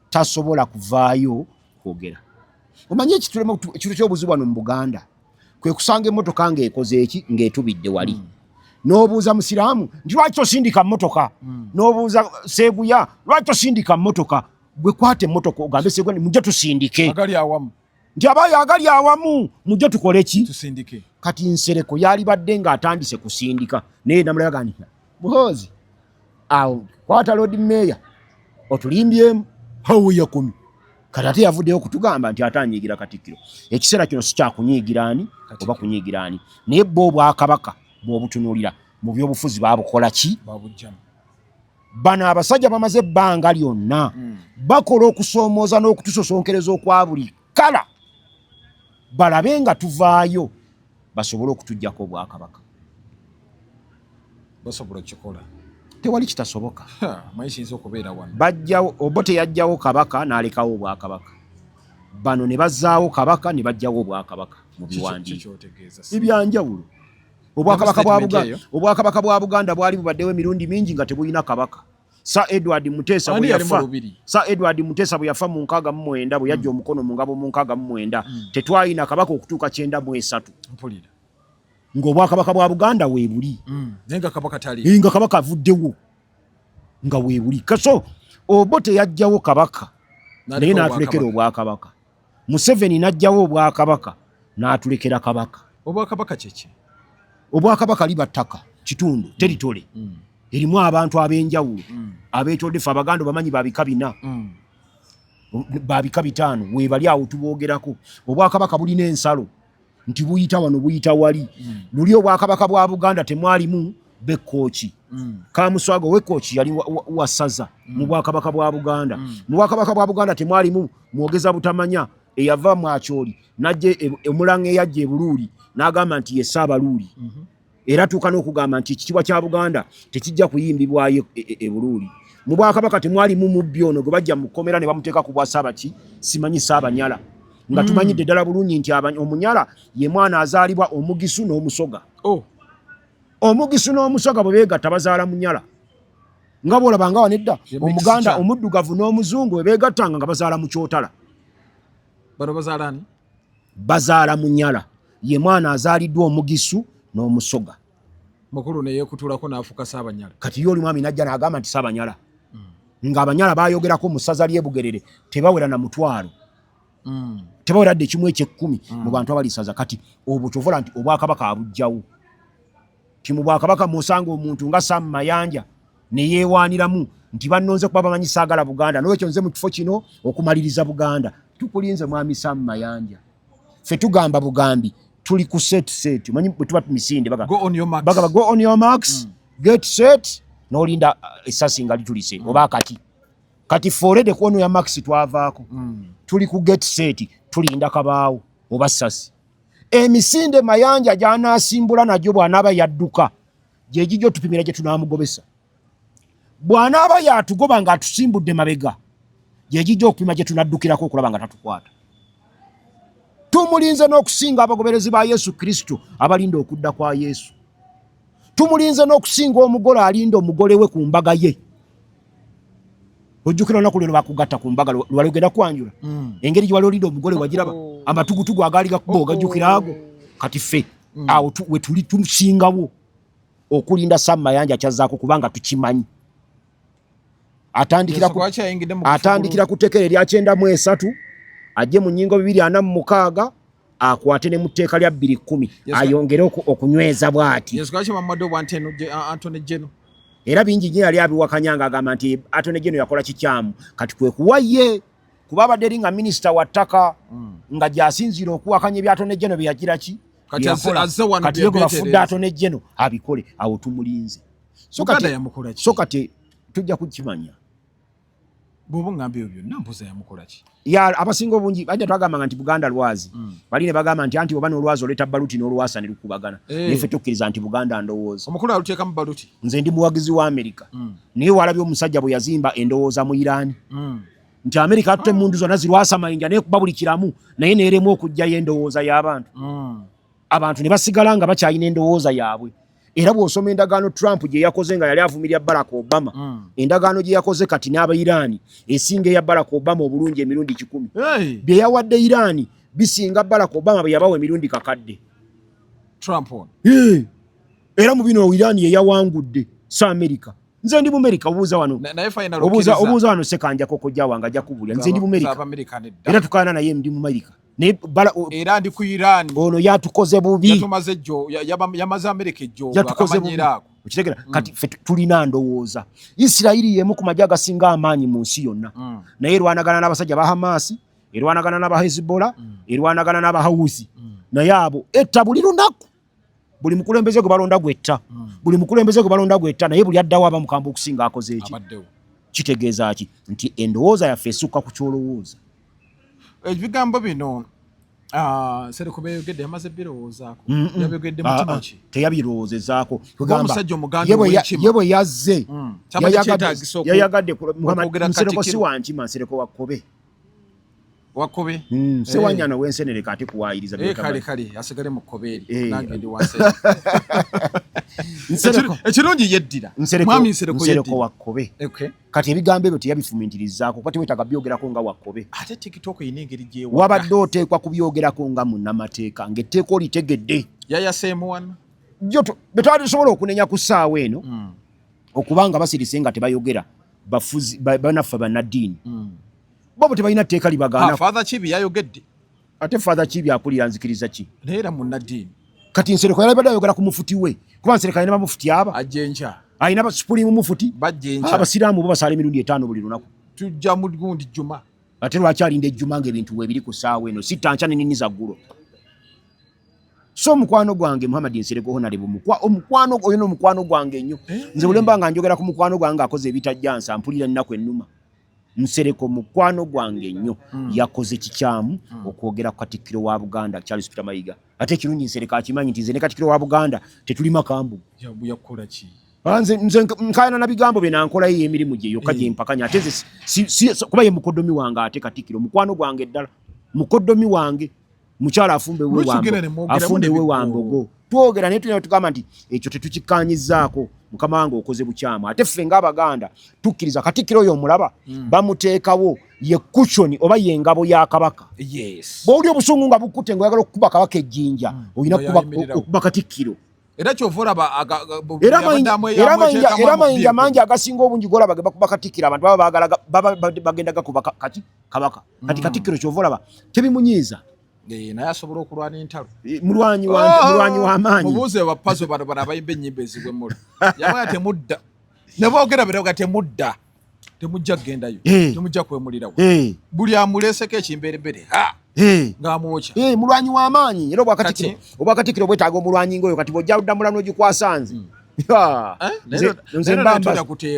tasobola kuvaayo kwogera. Omanyi ekitulema ekintu ky'obuzibu wano mu Buganda kwe kusanga emmotoka ng'ekoze eki ng'etubidde wali. N'obuuza Musiraamu nti lwaki tosindika mmotoka? N'obuuza Seeguya lwaki tosindika mmotoka? Gwe kwate emmotoka ogambe Seeguya mujje tusindike. Agali awamu. Nti abayo agali awamu mujje tukole ki? Tusindike. Kati Nsereko yali badde nga atandise kusindika naye namulaga nti Muhoozi awo kwata Lord Mayor otulimbyemu hawo yakumi kati ate yavuddeyo okutugamba nti atanyiigira Katikkiro. Ekiseera kino si kyakunyiigiraani oba kunyiigiraani naye bo Obwakabaka bw'obutunuulira mu byobufuzi baabukola ki? Babujjamu. Bano abasajja bamaze ebbanga lyonna bakola okusoomooza n'okutusosonkereza okwa buli kala balabe nga tuvaayo basobole okutuggyako Obwakabaka. Basobola kikola. Tewali kitasoboka. Mayinza okubeera wano. Bajjawo Obote yajjawo Kabaka n'alekawo Obwakabaka. Bano ne bazzaawo Kabaka ne bajjawo Obwakabaka mu biwandiiko. Ebyanjawulo. Obwakabaka bwa Buganda bwali bubaddewo emirundi mingi nga tebulina Kabaka. Sir Edward Mutesa bwe yafa. Sir Edward Mutesa bwe yafa mu 69 bwe yajja omukono mu ngabo mu 69 tetwalina Kabaka okutuuka 93. Mpulira. Ng'Obwakabaka bwa Buganda weebuli. Nenga Kabaka tali. Nga Kabaka avuddewo. Nga weebuli. Kaso Obote yajjawo Kabaka. Naye n'atulekera Obwakabaka. Museveni n'ajjawo Obwakabaka n'atulekera Kabaka. Obwakabaka kyeki? Obwakabaka liba ttaka kitundu teritole. Erimu abantu ab'enjawulo. Abeetodde ffe Abaganda bamanyi babika 4. Babika 5 weebali awo tuboogerako. Obwakabaka bulina ensalo. Nti buyita wano buyita wali. Luli Obwakabaka bwa Buganda temwalimu Bekkooki. Kamuswago Wekkooki yali wasaza mu Bwakabaka bwa Buganda. Mu Bwakabaka bwa Buganda temwalimu Mwogeza Butamanya eyava mu Akyoli najje Omulanga eyajja e Buluuli n'agamba nti ye Ssaabaluuli. Era tuuka n'okugamba nti ekitiibwa kya Buganda tekijja kuyimbibwayo e Buluuli. Mu Bwakabaka temwalimu mubbi ono gwe bajja mu kkomera ne bamuteeka ku bwa Ssaabaki simanyi Ssaabanyala. Nga tumanyidde ddala bulungi nti omunyala ye mwana azaalibwa Omugisu n'Omusoga. Omugisu n'Omusoga bwe beegatta bazaala munyala. Nga bw'olabanga wanedda Omuganda omuddugavu n'Omuzungu bwe beegattanga nga bazaala mu Kyotala. Bano bazaalaani? Bazaala munyala. Ye mwana azaaliddwa Omugisu n'Omusoga. Mukulu ne yeekutulako n'afuuka Ssaabanyala. Kati ye oli mwami n'ajja n'agamba nti Ssaabanyala. Ng'Abanyala baayogerako mu ssaza ly'e Bugerere tebawera na mutwalo. Tebaweradde ekimu eky'ekkumi mu bantu abalisaza. Kati obwo tovola nti Obwakabaka abujjawo. Ti mu Bwakabaka musanga omuntu nga Sam Mayanja ne yeewaaniramu nti bannonze kuba bamanyi saagala Buganda n'olwekyo nze mu kifo kino okumaliriza Buganda. Tukulinze mwami Sam Mayanja. Ffe tugamba Bugambi tuli ku set. Manyi bwe tuba tumisinde baga. Go on your marks. Baga go on your marks. Get set. N'olinda essasi nga litulise oba kati. Kati forede ku ono ya max twavaako. Tuli ku get set tulinda kabaawo oba ssasi. Emisinde Mayanja gy'anaasimbula nagyo bw'anaaba yadduka gye gijjo tupimira gye tunaamugobesa. Bw'anaaba yatugoba ng'atusimbudde mabega gye gijjo okupima gye tunaddukirako okulaba nga tatukwata. Tumulinze n'okusinga abagoberezi ba Yesu Kristo abalinda okudda kwa Yesu. Tumulinze n'okusinga omugole alinda omugole we ku mbaga ye. Ojjukira olunaku lweno bakugatta ku mbaga lwali ogenda kwanjula. Engeri gye wali olinda omugole wagiraba amatugutugu agaali gakuba ogajjukira ago. Kati ffe awo we tuli tumusingawo okulinda Sam Mayanja kyazzaako kubanga tukimanyi. Atandikira kuteekera erya 93 ajje mu nnyingo 246 akwate ne mu tteeka lya 210 ayongere okunyweza bw'ati. Era bingi nnyo yali abiwakanya ng'agamba nti Attorney General yakola kikyamu. Kati kwe kuwa ye kuba abadde eri nga minisita wa ttaka nga gy'asinziira okuwakanya ebya Attorney General bye yagira ki? Kati ye gwe bafudde Attorney General abikole awo tumulinze. So kati tujja kukimanya Bobo ngambe ebyo nambuza yamukola ki? Ya abasinga obungi bajja twagamba nti Buganda lwazi. Bali ne bagamba nti oba n'olwazi oleta baluti n'olwasa ne lukubagana. Nefe tukkiriza nti Buganda ndowooza. Omukulu aluteeka mu baluti. Nze ndi muwagizi wa Amerika. Naye walabye omusajja bwe yazimba endowooza mu Iran. Nti Amerika atutte mundu zonna zirwasa mayinja naye kuba buli kiramu naye neeremu okujjayo endowooza y'abantu. Abantu ne basigala nga bakyalina endowooza yaabwe. Era bw'osoma endagaano Trump gye yakoze nga yali avumirira Barack Obama. Endagaano gye yakoze kati n'aba Iran esinga eya Barack Obama obulungi emirundi 10. Bye yawadde Iran bisinga Barack Obama bye yabawa emirundi kakadde. Trump on. Era mu bino Iran ye yawangudde sa America. Nze ndi mu America obuuza wano. Naye final obuuza wano sekanja kokojja wanga ajja kubulya. Nze ndi mu America. Era tukana naye ndi mu America. Ne era ndi ku Iran. Ono yatukoze bubi. Yatumaze jjo yamaze America ejjo akamanyira. Ukitegera kati tulina ndowooza. Isirairi yemu ku majja gasinga amaanyi mu nsi yonna. Naye erwanagana n'abasajja ba Hamas, erwanagana n'aba Hezbollah, erwanagana n'aba Houthi. Naye abo etta buli lunaku. Buli mukulembeze gwe balonda gwetta. Buli mukulembeze gwe balonda gwetta naye buli addawo aba mukamba okusinga akoze eki. Kitegeeza ki nti endowooza yaffe esukka ku kyolowooza. Ebigambo bino Sereko beyogedde yamaze birowoozaako. Yabiyogedde mu kino ki? Teyabirowoozezaako. Omusajja Omuganda ow'ekima. Ye bwe yazze yayagadde Sereko si wankima, Sereko Wakobe. Wakobe? Se wanyana w'ensenere kati kuwaayiriza. Kale asigale mu Kkobeeri nange ndi wansenere. Ekirungi yeddira. Mwami Sereko Wakobe. Kati ebigambo ebyo teyabifumintirizaako kati wetaaga byogerako nga Wakobe. Ate TikTok eyina engeri gyewa. Wabadde oteekwa kubyogerako nga munnamateeka ng'etteeka olitegedde. Yayaseemu wano. Bwe twalisobola okunenya ku ssaawa eno okubanga basirise nga tebayogera bafuzi banaffe bannaddiini. Bobo tebalina tteeka libagaana. Father Kibi yayogedde. Ate Father Kibi akulira nzikiriza ki? Neera munnaddiini. Kati Nsereko yalabadde ayogera ku mufuti we. Kuba Nsereko alina bamufuti aba. Ajjenja. Alina basupulimu mufuti. Bajjenja. Abasiraamu bo basaala emirundi 5 buli lunaku. Tujja mu gundi Juma. Ate lwaki alinda ejjuma ng'ebintu weebiri ku ssaawa eno si tanca n'ennini za ggulo. So mukwano gwange Muhammad Nsereko Honorable omukwano oyo n'omukwano gwange nnyo. Nze bulemba nga njogera ku mukwano gwange akoze ebitajjansa mpulira ennaku ennuma. Nsereko mukwano gwange nnyo yakoze kikyamu okwogera ku Katikkiro wa Buganda Charles Peter Mayiga. Ate kirungi Nsereko akimanyi nti nze ne Katikkiro wa Buganda tetuli makambu. Yakola ki? Nze nkayana na bigambo bye nankola ye emirimu gye yokka gye mpakanya ate nze kuba ye mukoddomi wange ate Katikkiro mukwano gwange ddala mukoddomi wange mukyala afumbe we wambogo twogera naye tulina tugamba nti ekyo tetukikkaanyizaako mukama wange okoze bukyamu ate ffe ng'Abaganda tukkiriza Katikkiro oyo omulaba bamuteekawo ye kushoni oba ye ngabo ya Kabaka. Bw'oli obusungu nga bukutte ng'oyagala okukuba Kabaka ejjinja olina okuba Katikkiro. Era kyovula era mayinja mangi agasinga obungi golaba gebakuba Katikkiro abantu baba bagenda gakuba Kabaka. Kati Katikkiro kyovulaba tebimunyiiza. Naye asobola okulwana entalo. Mulwanyi w'amaanyi. Mubuuze bapazo bano abayimba ennyimba ezigwemmula. Yabanga temudda. Ne boogera biraga temudda. Temujja kugendayo. Temujja kwemulirawo. Buli amuleeseko ekimberebere. Ng'amwokya. Mulwanyi w'amaanyi. Era Obwakatikkiro bwetaaga omulwanyi ng'oyo kati bw'ojja kuddamula n'ogikwasa nze.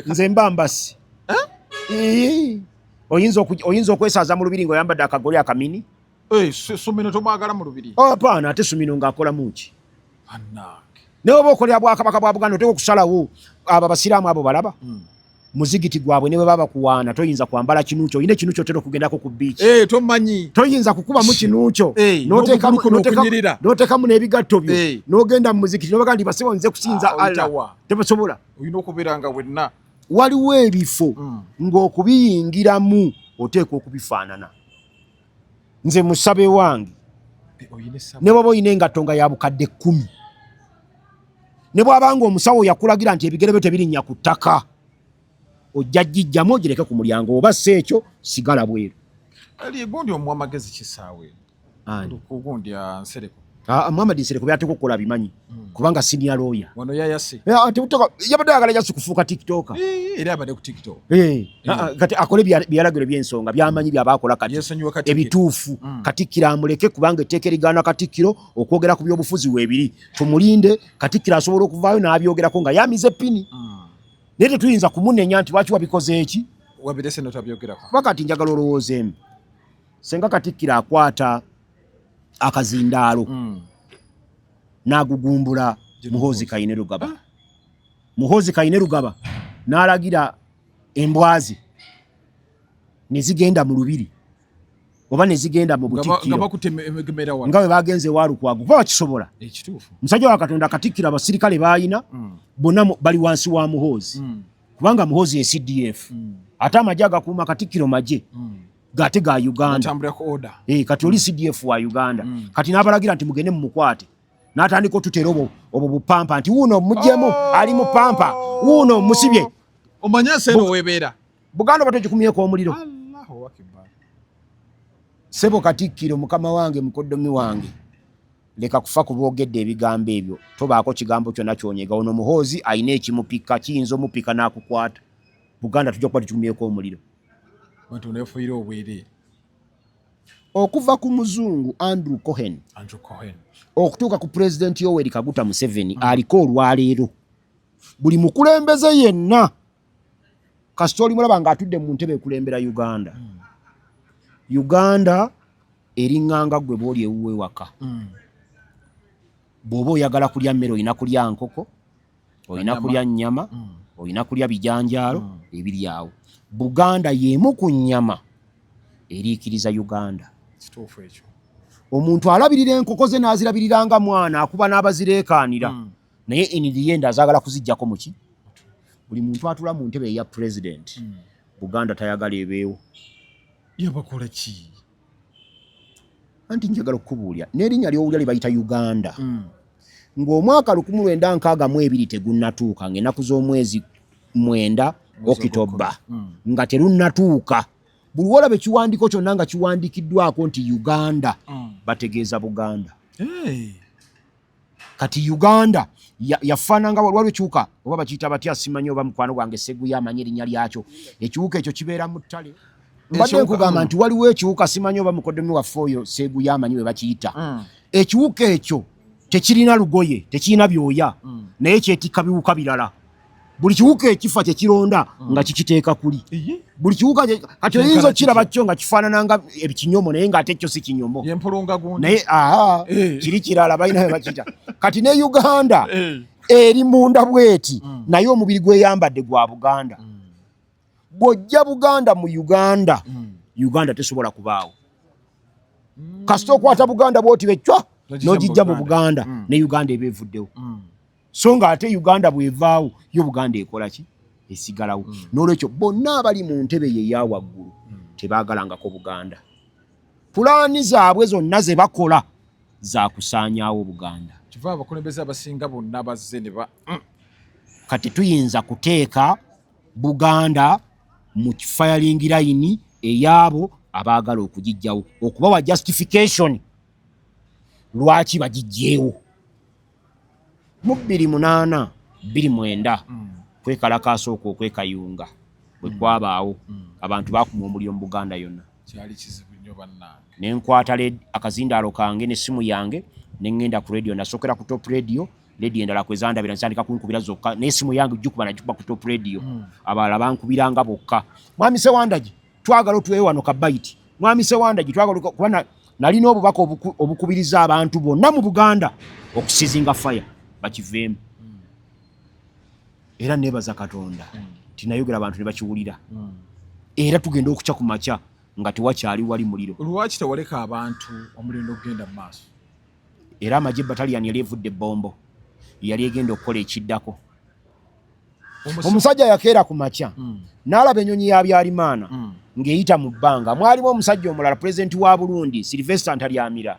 Nze mba mbasi. Oyinza okwesaaza mu lubiri ng'oyambadde akagoli akamini. Sumino tomwagala mu lubiri. Hapana, ate Sumino ng'akola muki. Ne oba okolera Bwakabaka bwa Buganda oteeka okusalawo abo abasiraamu abo balaba. Muzigiti gwabwe ne bwe baba kuwaana toyinza kwambala kinuukyo. Oyina ekinuukyo otera okugendako ku biiki. Tomanyi. Toyinza kukubamu kinuukyo. N'oteekamu n'ebigatto byo. N'ogenda mu muzigiti n'obaga nti basebo nze kusinza Allah. Tebasobola. Oyina okubeera nga wenna. Waliwo ebifo ng'okubiyingiramu oteeka okubifaanana. Nze musabe wange ne bw'oba oyina engatto nga ya bukadde 10 ne bw'abanga omusawo yakulagira nti ebigere byo tebirinnya ku ttaka ojja gijjamu ogireke ku mulyango oba si ekyo sigala bweru. Gundi omuwa amagezi kisaawe gundi Nsereko. Muhammad Nsereko byateeka okukola bimanyi kubanga senior lawyer. Wano yayase. Yabadde ayagala yasi kufuuka TikToker. Era abadde ku TikTok. Kati akole byalagiro by'ensonga byamanyi byabaakola kati ebituufu. Katikkiro amuleke kubanga etteeka erigaana Katikkiro okwogera ku byobufuzi weebiri. Tumulinde Katikkiro asobola okuvaayo n'abyogerako nga yamize pini. Naye tetuyinza kumunenya nti lwaki wabikoze eki wabire seno tabyogerako bakati njagala olowoozeemu senga Katikkiro akwata akazindaalo n'agugumbula Muhoozi Kainerugaba Muhoozi Kainerugaba n'alagira embwazi ne zigenda mu lubiri oba ne zigenda mu Butikkiro nga bwe bagenze Walukwago kuba bakisobola musajja wa Katonda Katikkiro abasirikale baayina bonna bali wansi wa Muhoozi kubanga Muhoozi ye CDF ate amagye agakuuma Katikkiro magye gate ga Uganda kati oli CDF wa Uganda kati n'abalagira nti mugende mumukwate n'atandika otutera obwo bupampa nti wuuno mujjemu ali mu pampa wuuno musibye omanya seno webeera Buganda batogikumyeko omuliro Sebo Katikkiro mukama wange mukoddomi wange leka kufa kuboogedde ebigambo ebyo tobaako kigambo kyonna kyonyega ono Muhoozi ayina ekimupika kiyinza omupika n'akukwata Buganda tujja kuba tukikumyeko omuliro okuva ku muzungu Andrew Cohen okutuuka ku President Yoweri Kaguta Museveni aliko olwaleero buli mukulembeze yenna kasita oli mulaba ng'atudde mu ntebe ekulembera Uganda Uganda eriŋŋanga gwe bw'oli ewuwe waka bw'oba oyagala kulya mmere olina kulya nkoko olina kulya nnyama olina kulya bijanjaalo ebiri awo Buganda y'emu ku nnyama eriikiriza Uganda omuntu alabirira enkoko ze n'azirabiriranga mwana akuba n'abazireekaanira naye in the end azaagala kuziggyako muki buli muntu atula mu ntebe eya president Buganda tayagala ebeewo yabakola ki anti njagala okubuulya n'erinnya ly'owulira libayita Uganda ng'omwaka 1962 tegunnatuuka ng'ennaku z'omwezi 9 Okitoba nga terunnatuuka buli wolaba ekiwandiiko kyonna nga kiwandiikiddwako nti Uganda bategeeza Buganda kati Uganda yafaananga waliwo ekiwuka oba bakiyita batya simanyi oba mukwano gwange Seguya amanyi erinnya lyakyo ekiwuka ekyo kibeera mu ttale mbadde nkugamba nti waliwo ekiwuka simanyi oba mukoddomi waffe oyo Seguya amanyi we bakiyita ekiwuka ekyo tekirina lugoye tekirina byoya naye kyetikka biwuka birala buli kiwuka ekifa kyekironda nga kikiteeka kuli buli kiwuka kati oyinza okiraba kyo nga kifaanana nga ebikinyomo naye ng'ate kyo si kinyomo naye kiri kirala balina we bakiyita kati ne Uganda eri munda bweti naye omubiri gweyambadde gwa Buganda bw'ojja Buganda mu Uganda Uganda tesobola kubaawo kasita okwata Buganda bwoti becwa n'ogijja mu Buganda ne Uganda eba evuddewo so nga ate Uganda bw'evaawo yo Buganda ekola ki esigalawo n'olwekyo bonna abali mu ntebe ye eya waggulu tebaagalangako Buganda pulaani zaabwe zonna ze bakola za kusaanyaawo Buganda kiva abakulembeze abasinga bonna bazze ne ba kati tuyinza kuteeka Buganda mu firing line eyabo abaagala okugijjawo okubawa justification lwaki bagijjeewo mu 28 29 kwekalakaasa okwo okwekayunga bwe kwabaawo abantu baakuma omuliro mu Buganda yonna kyali kizibu nnyo bannange ne nkwata akazindaalo kange n'essimu yange ne ŋŋenda ku radio nasookera ku top radio endala kwezandabira nsandika kunkubira zokka n'essimu yange jjukuba najikuba ku top radio abalala bankubiranga bokka mwami Sewandagi twagala otuweewo wano kabayiti mwami Sewandagi twagala kuba nalina obubaka obukubiriza abantu bonna mu Buganda okusizinga fire bakiveemu era nebaza Katonda tinayogera abantu ne bakiwulira era tugenda okukya ku makya nga tewakyali wali muliro lwaki tewaleka abantu omulindo okugenda mu maaso era amagye battalion yali evudde Bombo yali egenda okukola ekiddako omusajja yakeera ku makya n'alaba ennyonyi ya Byalimaana ng'eyita mu bbanga mwalimu omusajja omulala pulezidenti wa Burundi Sylvester Ntaryamira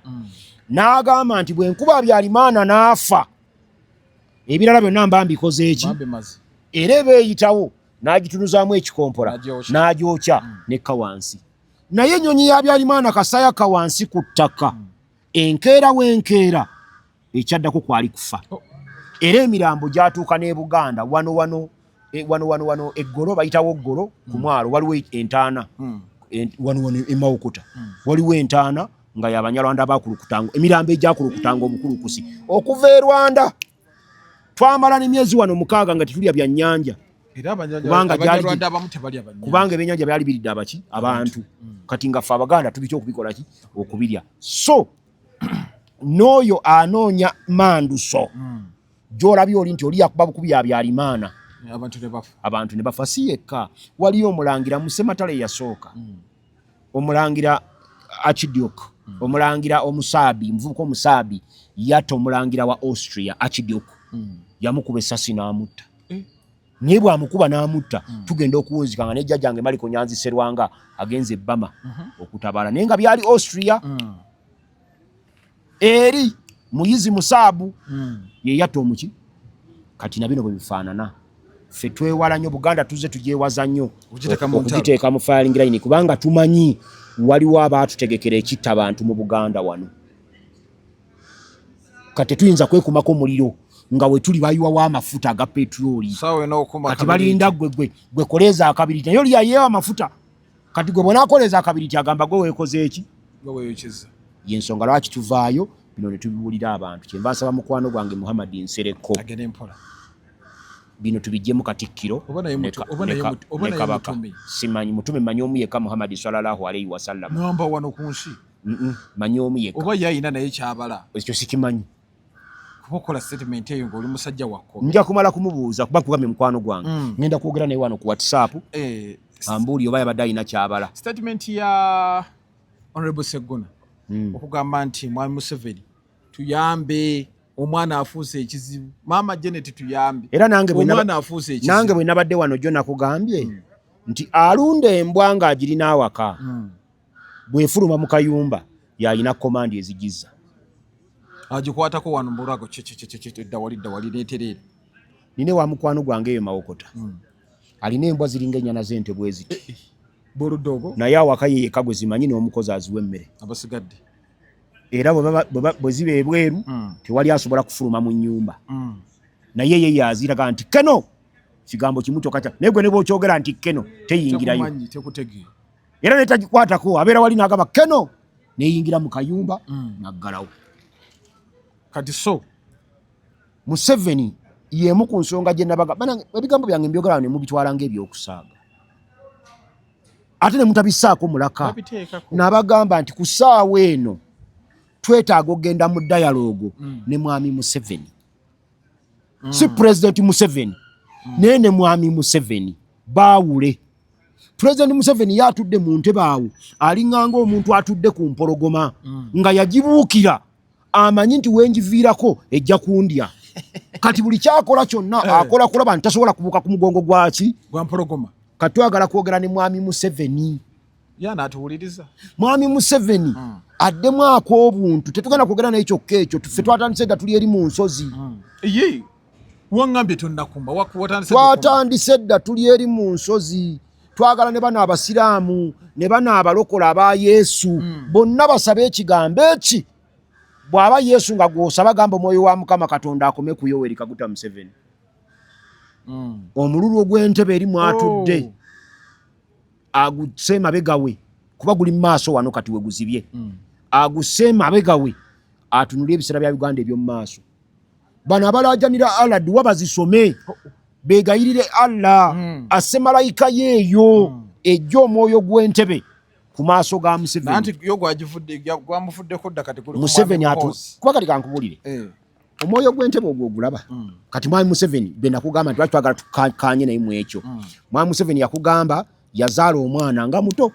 n'agamba nti bwe nkuba Byalimaana n'afa ebirala byonna mba mbikoze eki era ebeeyitawo n'agitunuzaamu ekikompola n'agyokya nekka wansi naye ennyonyi ya Byalimaana kasaayaka wansi ku ttaka enkeera w'enkeera ekyaddako kwali kufa era emirambo gyatuuka ne Buganda wano eggolo bayitawo ggolo ku mwalo waliwo entaana wano emawukuta waliwo entaana nga y'Abanyarwanda bakulukutanga emirambo egyakulukutanga obukulukusi okuva e Rwanda twamala n'emyezi wano 6 nga tetulya bya nnyanja kubanga ebyennyanja byali biridde abaki abantu kati nga ffe Abaganda tubitya okubikola ki okubirya so n'oyo anoonya manduso gy'olabye oli nti oli yakuba bukubi yabyalimaana abantu ne bafa si yekka waliyo omulangira mu Ssematalo eyasooka omulangira Archduke omulangira omusaabi muvubuka omusaabi yatta omulangira wa Austria Archduke yamukuba essasi n'amutta naye bw'amukuba n'amutta tugenda okuwunzikanga ne jjajjange Maliko Nyanzi Serwanga agenze Bama okutabaala naye nga byali Austria eri muyizi musaabu ye yatta omuki kati nabino bwe bifaanana ffe twewala nnyo Buganda tuzze tugyewaza nnyo okugiteeka mu firing line kubanga tumanyi waliwo abaatutegekera ekitta abantu mu Buganda wano kati tuyinza kwekumako muliro nga we tuli bayiwawo amafuta aga petroli kati balinda gwe koleza akabiriti naye oli yayeewa amafuta kati gwe bonaakoleza akabiriti agamba gwe weekoze eki yensonga lwaki tuvaayo bino ne tubiwulira abantu kyenva nsaba mukwano gwange Muhammad Nsereko bino tubijjemu Katikkiro ne Kabaka simanyi mutume manyi omu yekka Muhammad sallallahu alaihi wasallam namba wano ku nsi manyi omu yekka oba yayina naye kyabala ekyo sikimanyi kukola statement eyo ng'oli musajja wakko nja kumala kumubuuza kuba kugambye mukwano gwange ngenda kwogera naye wano ku WhatsApp ambuuli oba yabadde alina kyabala statement ya Honorable Sseggona okugamba nti Mwami Museveni tuyambe omwana afuuse ekizibu Maama Janet tuyambe era nange bwe nabadde wano jjo nakugambye nti alunda embwa ng'agirina awaka bw'efuluma mu kayumba yalina komandi ezigiza agikwatako wano mbulago dawali neeterere nine wa mukwano gwange eyo Mawokota alina embwa ziringa ennyana z'ente bwe ziti boludogo naye awaka ye yekka gwe zimanyi n'omukozi aziwa emmere abasigadde era bwe ziba ebweru tewali asobola kufuluma mu nnyumba naye ye yaziraga nti keno kigambo kimu kyokka naye gwe ne bw'okyogera nti keno teyingirayo era netagikwatako abeera wali n'agamba keno neyingira mu kayumba naggalawo kati so Museveni yemu ku nsonga gye nabaga ebigambo byange mbyogera ne mubitwala ng'ebyokusaaga ate ne mutabissaako mulaka nabagamba nti ku ssaawa eno twetaaga okgenda mu dialogue ne Mwami Museveni si President Museveni naye ne Mwami Museveni baawule President Museveni yatudde mu ntebe awo alinganga omuntu atudde ku mpologoma nga yagibuukira amanyi nti wenjiviirako ejja kundya kati buli kyakola kyonna akola kulaba nti tasobola kubuuka ku mugongo gwaki gwa mpologoma kati twagala kwogera ne Mwami Museveni n'atuwuliriza Mwami Museveni addemu ak'obuntu tetugenda kwogera naye kyokka ekyo ffe twatandise dda tuli eri mu nsozi ye waŋŋambye tonnakumba twatandise dda tuli eri mu nsozi twagala ne bano abasiraamu ne bano abalokola aba Yesu bonna basabe ekigambo eki bw'aba Yesu nga gw'osaba gamba omwoyo wa Mukama Katonda akome ku Yoweri Kaguta Museveni omululu ogw'entebe eri mwatudde aguse mabega we kuba guli mu maaso wano kati we guzibye aguse mabega we atunulira ebiseera bya Uganda eby'omu maaso bano abalaajanira Allah duwa bazisome begayirire Allah asse malayika yeeyo ejja omwoyo gw'entebe ku maaso ga Museveni nanti yo gwamufuddeko dda kati Museveni kuba kati kankubulire omwoyo gw'entebe ogwo ogulaba kati Mwami Museveni be nakugamba nti lwaki twagala tukanye naye mu ekyo Mwami Museveni yakugamba yazaala omwana nga muto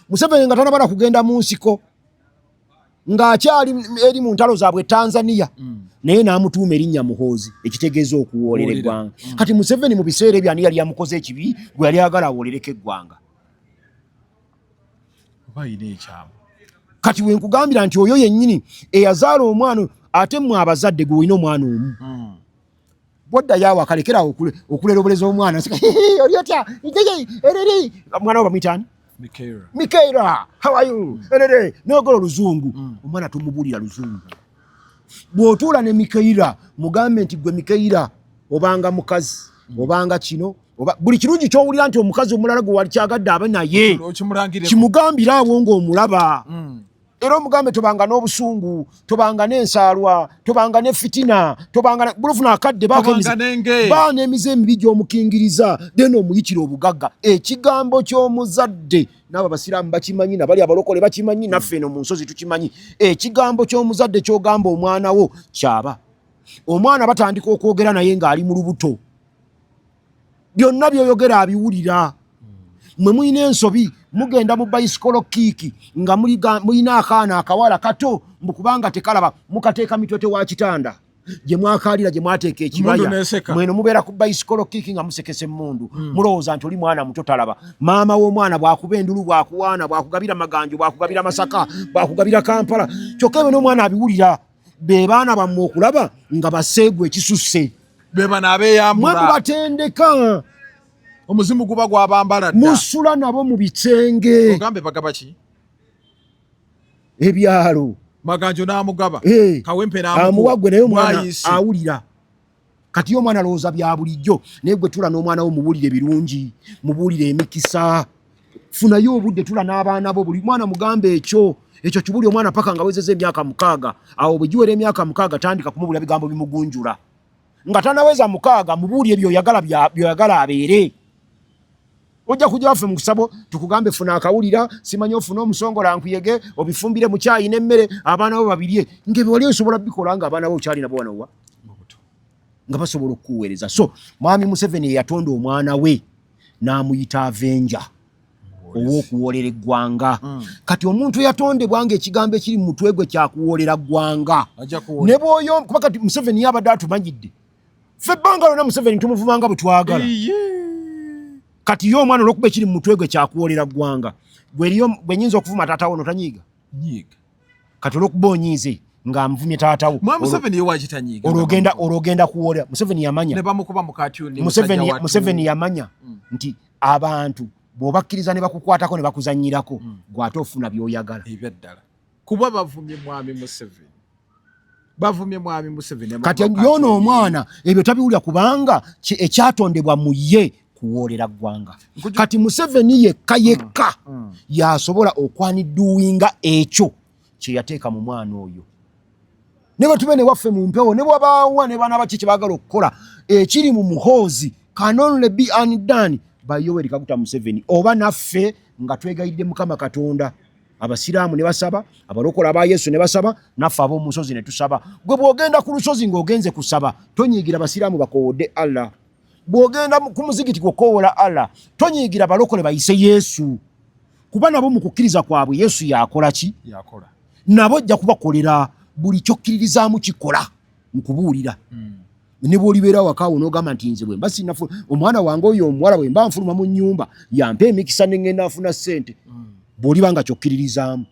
Museveni nga tanabala kugenda mu nsiko ng'akyali eri mu ntalo zaabwe Tanzania naye n'amutuuma erinnya Muhoozi ekitegeeza okuwoolera eggwanga kati Museveni mu biseera ebyo ani yali yamukoze ekibi gwe yali agala awolereko eggwanga kati we nkugambira nti oyo yennyini eyazaala omwana ate mmwe abazadde gwe olina omwana omu bwoddayo awo akalekerawo okulera obulezi omwana oli otya mwana we bamuyita ani Mikaira how are you n'ogolo Luzungu omwana tumubuulira Luzungu bw'otuula ne Mikaira mugambe nti gwe Mikaira obanga mukazi obanga kino buli kirungi ky'owulira nti omukazi omulala gwe wali kyagadde abe naye kimugambira awo ng'omulaba era omugambe tobanga n'obusungu, tobanga n'ensaalwa, tobanga ne fitina, tobanga bulufuna akadde baana emize emibi gy'omukingiriza deno omuyitira obugagga. Ekigambo ky'omuzadde n'abo abasiraamu bakimanyi, nabali abalokole bakimanyi, naffe eno mu nsozi tukimanyi. Ekigambo ky'omuzadde ky'ogamba omwana wo kyaba. Omwana batandika okwogera naye ng'ali mu lubuto, byonna by'oyogera abiwulira. Mwe muyina ensobi mugenda mu bicycle kiiki nga muyina akaana akawala kato mbukubanga tekalaba mukateeka mitwete wa kitanda gye mwakaalira gye mwateeka ekibaya mweno mubeera ku bicycle kiiki nga musekese emmundu mulowooza nti oli mwana muto talaba. Maama w'omwana bw'akuba endulu, bw'akuwaana, bw'akugabira maganjo, bw'akugabira Masaka, bw'akugabira Kampala, kyokka ebyo n'omwana abiwulira. Be baana bammwe okulaba nga baseegwa ekisusse, be bana abeeyambula, mwe mubatendeka, omuzimu guba gwabambala dda, musula nabo mu bitenge. Ogambe bagaba ki? Ebyalo maganjo n'amugaba, kawempe n'amuwagwe, naye omwana awulira. Kati yo omwana alowooza bya bulijjo, naye gwe tula n'omwana wo mubuulire birungi, mubuulire emikisa, funayo obudde tula n'abaana bo, buli mwana mugambe ekyo kibuli omwana paka nga wezeza emyaka 6. Awo bwe giwera emyaka 6 tandika kumubulira bigambo bimugunjula. Nga tanaweza 6 mubuulire byoyagala abeere. Ojja kujja waffe mu kusabo tukugambe funa akawulira, simanyi ofuna omusongola nkuyege, obifumbire mu kyayi n'emmere, abaana bo babirye. Ngebe wali osobola bikola nga abaana bo kyali nabo wanowa nga basobola okuweereza. So Mwami Museveni yatonda omwana we n'amuyita Avenger ow'okuwoolera eggwanga. Kati omuntu eyatondebwa ng'ekigambo ekiri mu mutwe gwe kyakuwoolera ggwanga, ne bw'oyo kuba kati Museveni yabadde atumanyidde. Ffe ebbanga lyonna Museveni tumuvumanga bwe twagala. Kati yo omwana olw'okuba ekiri mu mutwe gwe kyakuwoolera ggwanga, gwe nyinza okuvuma taata wo notanyiiga. Kati olw'okuba onyiize ng'amuvumye taata wo, olwogenda kuwoolera. Museveni yamanya, Museveni yamanya nti abantu bw'obakkiriza ne bakukwatako ne bakuzannyirako, gw'ate ofuna by'oyagala. Kuba bavumye Mwami Museveni. Kati yono omwana ebyo tabiwulira kubanga ekyatondebwa mu ye kuwoolera ggwanga. Kati Museveni yekka yasobola okwaniduwinga ekyo kye yateeka mu mwana oyo. Ne batube ne waffe mu mpewo ne bwabaawa ne baana baki kye baagala okukola ekiri mu muhoozi can only be undone by Yoweri Kaguta Museveni. Oba naffe nga twegayidde Mukama Katonda, abasiraamu ne basaba, abalokola aba Yesu ne basaba, naffe ab'omu nsozi ne tusaba. Gwe bw'ogenda ku lusozi ng'ogenze kusaba tonyiigira basiraamu bakoowodde Allah. Bw'ogenda ku muzigiti gw'okoowola Allah tonyiigira balokole bayise Yesu, kuba nabo mu kukkiriza kwabwe Yesu yakola ki? Nabo ojja kubakolera buli kyokkiririzaamu kikola nkubuulira. Ne bw'olibeera wakaawo n'ogamba nti nze bwe mba sinnafu omwana wange oyo omuwala bwe mba nfuluma mu nnyumba yampa emikisa ne ngenda nfuna ssente, bw'oliba nga kyokkiririzaamu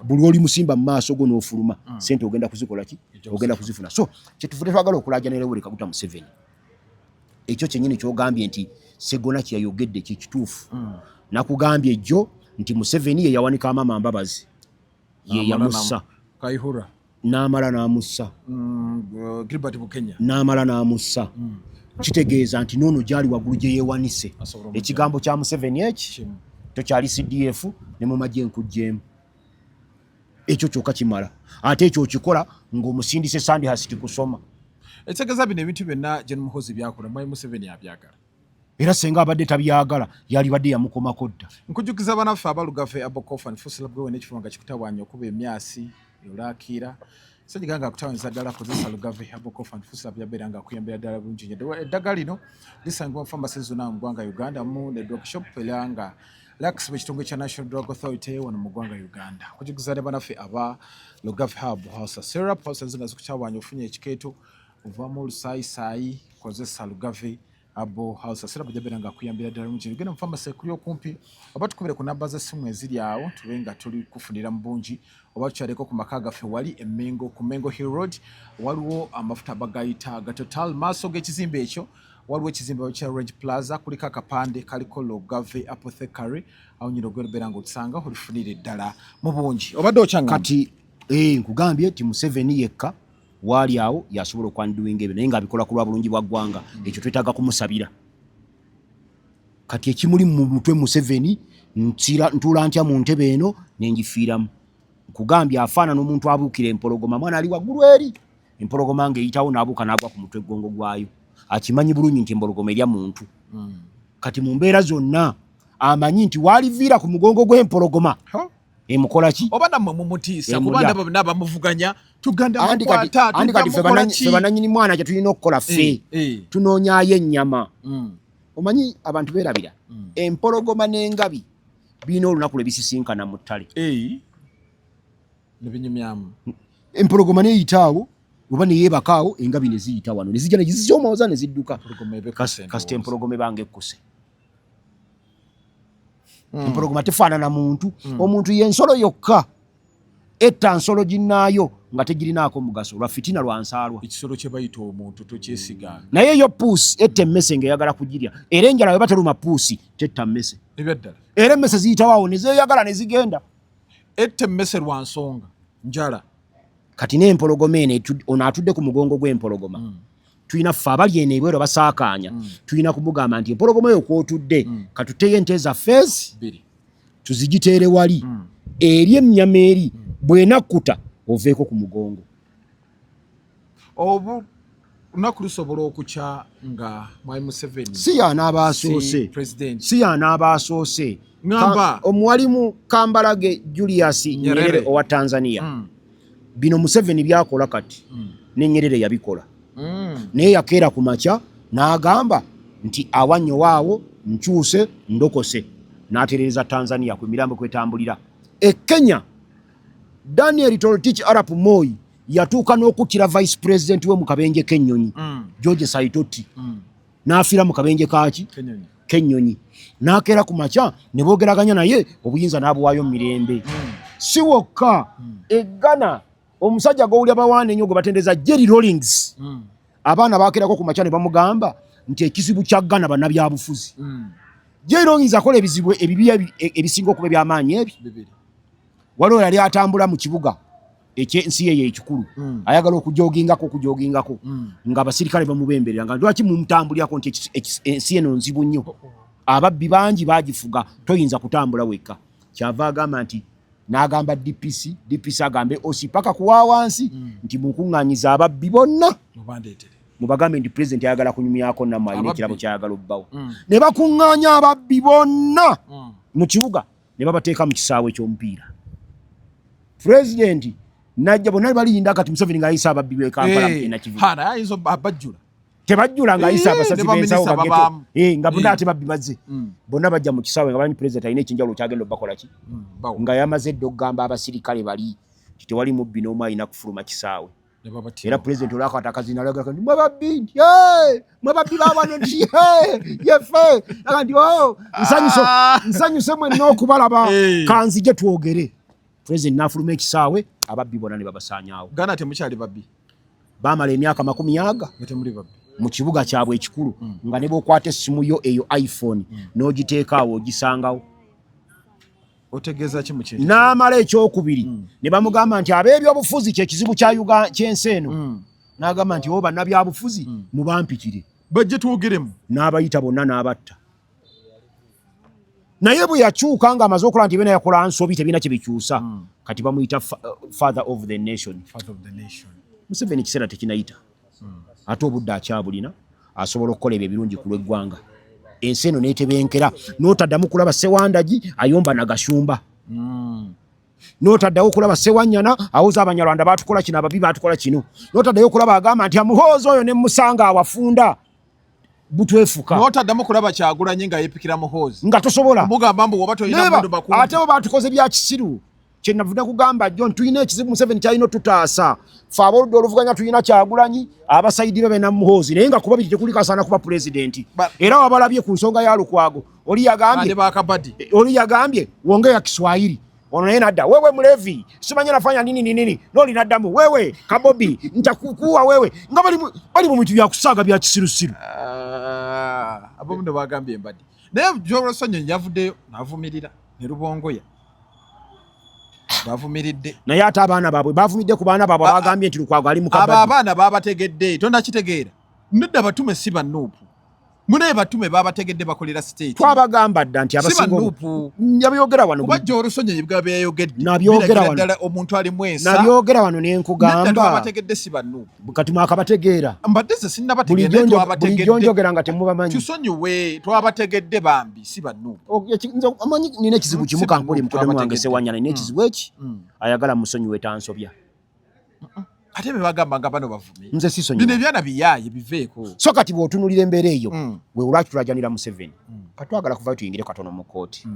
buli oli musimba mu maaso go n'ofuluma ssente ogenda kuzikola ki? Ogenda kuzifuna. So kyetuvudde twagala okulaajanira Yoweri Kaguta Museveni. Ekyo kyennyini ky'ogambye nti Sseggona kye yayogedde kye kituufu. Nakugambye ejjo nti Museveni ye yawanika Amama Mbabazi, ye yamussa n'amala n'amussa, Gilbert Bukenya n'amala n'amussa. Kitegeeza nti noono gyali waggulu gye yeewanise. Ekigambo kya Museveni eki tokyali CDF ne mu magye nkuggyemu. Ekyo kyokka kimala. Ate ekyo okikola ng'omusindise Sandihasi tikusoma. Ekitegeeza bino ebintu byonna Gen Muhoozi byakola Mwami Museveni abyagala. Era senga abadde tabyagala yali badde yamukomako dda. Nkujjukiza banaffe abalugave Abokofa nfuusira bwewe n'ekifuba nga kikutawaanya okuba emyasi olakira. Ssenyiga nga akutawaanyiriza ddala kozesa lugave Abokofa nfuusira byabeera nga akuyambira ddala bulungi nnyo. Eddagala lino lisangibwa mu famasi zonna mu ggwanga Uganda mu ne drug shop era nga Lax mu kitongole kya National Drug Authority wano mu ggwanga Uganda. Nkujjukiza ne banaffe aba Lugave Hub House Syrup House zino zikutawaanya ofunye ekikeeto ovamu olusaayisaayi kozesa lugave Abo House Syrup jabeera nga akuyambira ddala bulungi. Genda mu famasi ekuli okumpi oba tukubire ku namba z'essimu eziri awo tube nga tuli kufunira mu bungi, oba tukyaleko ku maka gaffe wali Emmengo ku Mengo Hill Road waliwo amafuta bagayita ga Total. Maaso g'ekizimbe ekyo waliwo ekizimbe kya Range Plaza kuliko akapande kaliko Lugave Apothecary awo nyina ogwebeera ng'otusanga olifunire ddala mu bungi. Obadde okyanga kati nkugambye ti Museveni yekka waali awo yasobola okwandiwinga ebyo naye ng'abikola ku lwa bulungi bwa ggwanga. Ekyo twetaaga kumusabira. Kati ekimuli mu mutwe Museveni ntuula ntya mu ntebe eno ne ngifiiramu. nkugambye afaanana omuntu abuukira empologoma mwana ali waggulu eri empologoma ng'eyitawo n'abuuka n'agwa ku mutwe gongo gwayo akimanyi bulungi nti empologoma erya muntu kati mu mbeera zonna amanyi nti waaliviira ku mugongo gw'empologoma emukola ki oba nammwe mumutiisa kuba n'abamuvuganya tuganda ffe bananyini mwana kye tulina okukola ffe tunoonyayo ennyama omanyi abantu beerabira empologoma n'engabi birina olunaku lwe bisisinkana mu ttale nebinyumyamu empologoma neeyitaawo oba neyeebakaawo engabi ne ziyita wano ne zijja ne zizoomaoza ne zidduka kasita empologoma ebanga ekkuse empologoma tefaanana muntu omuntu yensolo yokka etta nsolo ginnaayo nga tegirinaako mugaso lwa fitina lwa nsaalwa ekisolo kye bayita omuntu tokyesiga naye yo puusi etta emmese ng'eyagala kugirya era enjala bwe bateruma puusi tetta mmese ebyaddala era emmese ziyitawaawo ne zeeyagala ne zigenda etta emmese lwa nsonga njala kati n'empologoma eno ono atudde ku mugongo gw'empologoma tulina ffe abali eno ebwero basaakaanya tulina kumugamba nti empologoma eyo kwotudde katuteyo ente zaffe tuzigiteere wali eri ennyama eri bw'enakkuta oveeko ku mugongo obu lunaku lusobola okukya nga Mwai Museveni si y'anaaba asoose si y'anaaba asoose omuwalimu Kambarage Julius Nyerere owa Tanzania bino Museveni byakola kati ne Nyerere yabikola naye yakeera ku makya n'agamba nti awannyo waawo nkyuse ndokose n'atereereza Tanzania ku mirambo kwetambulira Kenya Daniel Toroitich Arap Moi yatuuka n'okuttira vice president we mu kabenje k'ennyonyi George Saitoti n'afiira mu kabenje kaaki k'ennyonyi n'akeera ku makya ne boogeraganya naye obuyinza n'abuwaayo mu mirembe si wokka Ghana omusajja gowulya bawaana ennyo gwe batendeza Jerry Rawlings abaana baakeerako ku makya ne bamugamba nti ekizibu kya Ghana bannabyabufuzi Jerry Rawlings akola ebizibu ebibi ebisinga okuba eby'amaanyi ebyo waliwo yali atambula mu kibuga ekyensi ye ekikulu ayagala okujogingako nga abasirikale bamubemberera nga lwaki mumutambulirako nti ensi eno nzibu nnyo ababbi bangi bagifuga toyinza kutambula wekka kyava agamba nti n'agamba DPC agambe osipaka kuwa wansi nti mukuŋŋanyiza ababbi bonna mubagambe nti president ayagala kunyumyako nammwe alina ekirabo kyayagala obbawo ne bakuŋŋaanya ababbi bonna mu kibuga ne babateeka mu kisaawe ky'omupiira president najja bonna baliyinda kati Museveni ng'ayisa ababbi b'e Kampala tebajjula ng'ayisa abasasi b'ensawo bageto nga bonna ate babbi bazze bonna bajja mu kisaawe nga bamanyi president alina ekyenjawulo kyagenda obbakola ki nga yamaze edda okugamba abasirikale bali ti tewali mubbi n'omu alina kufuluma kisaawe era president olwakata akazina alagala nti mwe babbi baawano nti yefe aga nti nsanyuse mwenna okubalaba kanzije twogere president n'afuluma ekisaawe ababbi bonna ne babasaanyaawo Ghana temukyali babbi baamala emyaka 10 mu kibuga kyabwe ekikulu nga ne bw'okwata essimu yo eyo iPhone n'ogiteeka awo ogisangawo otegeeza ki mu kintu n'amala ekyokubiri ne bamugamba nti ab'ebyobufuzi kyekizibu ky'ensi eno n'agamba nti oba bannabyabufuzi mubampitire bajje twogeremu n'abayita bonna n'abatta naye bwe yakyuka nga amaze okola nti bena yakola nsobi tebina kye bikyusa kati bamuyita father of the nation Museveni ekiseera tekinayita ate obudde akyabulina asobola okukola ebyo ebirungi ku lw'eggwanga ensi eno n'etebenkera n'otaddamu kulaba Ssewandagi ayomba Nagashumba n'otaddawo okulaba Ssewanyana awoza Abanyarwanda baatukola kino ababbi baatukola kino n'otaddayo okulaba agamba nti amuhoozi oyo ne musanga awafunda butwefuka n'otaddamu kulaba Kyagulanyi nga yeepikira muhoozi nga tosobola mugamba mbu oba tolina mundu bakulu ate bo baatukoze bya kisiru kye navudde kugamba John tulina ekizibu Museveni kyalina otutaasa ffe aboludde oluvuganya tulina Kyagulanyi abasayidi babe na muhoozi naye nga kuba biri tekuli kasaana kuba pulezidenti era wabalabye ku nsonga ya Lukwago oli yagambye wonge ya Kiswahili ono naye nadda wewe mlevi simanya nafanya nini noli naddamu wewe kabobi ntakukuwa wewe nga bali mu bintu bya kusaaga bya kisirusiru abo mundo bagambye mbadi naye Jolosonye yavuddeyo n'avumirira ne Rubongoya bavumiridde naye ate abaana baabwe bavumidde ku baana baabwe bagambye nti Lukwago ali mu kabadi abo abaana babategedde tonda kitegeera nedda batume si bannuupu Mune batume babategedde bakolera state. Twabagamba dda nti abasingo yabyogera wano. Kuba Joro Sonye yibwa yayogedde. Nabyogera wano. Omuntu ali mwesa. Nabyogera wano ne nkugamba. Twabategedde si bannu. Kati mwakabategeera. Mbadde se sinnabategedde twabategedde. Bulijjo njogera nga temubamanyi. Tusonyiwe twabategedde bambi si bannu. Amanyi nina ekizibu kimu kankuli mukodemu wange Sewanyana nina ekizibu eki. Ayagala musonyiwe tansobya. Ate bagamba nga bano bavumi. Nze sisonyiwe. Bino ebyana biyaye biveeko. So kati bw'otunuulira embeera eyo we olwaki tulajanira Museveni. Katwagala kuvayo tuyingire katono mu kooti.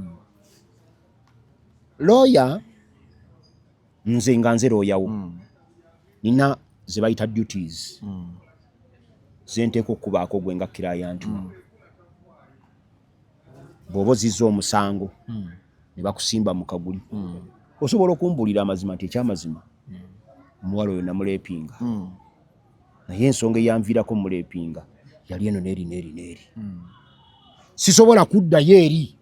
Lawyer nze nga nze lawyer nina ze bayita duties ze nteeka okubaako gwe nga client bw'oba ozizza omusango ne bakusimba mu kaguli osobola okumbuulira amazima nti ekyamazima omuwala oyo namuleepinga naye ensonga eyanviirako muleepinga yali eno n'eri n'eri n'eri sisobola kuddayo eri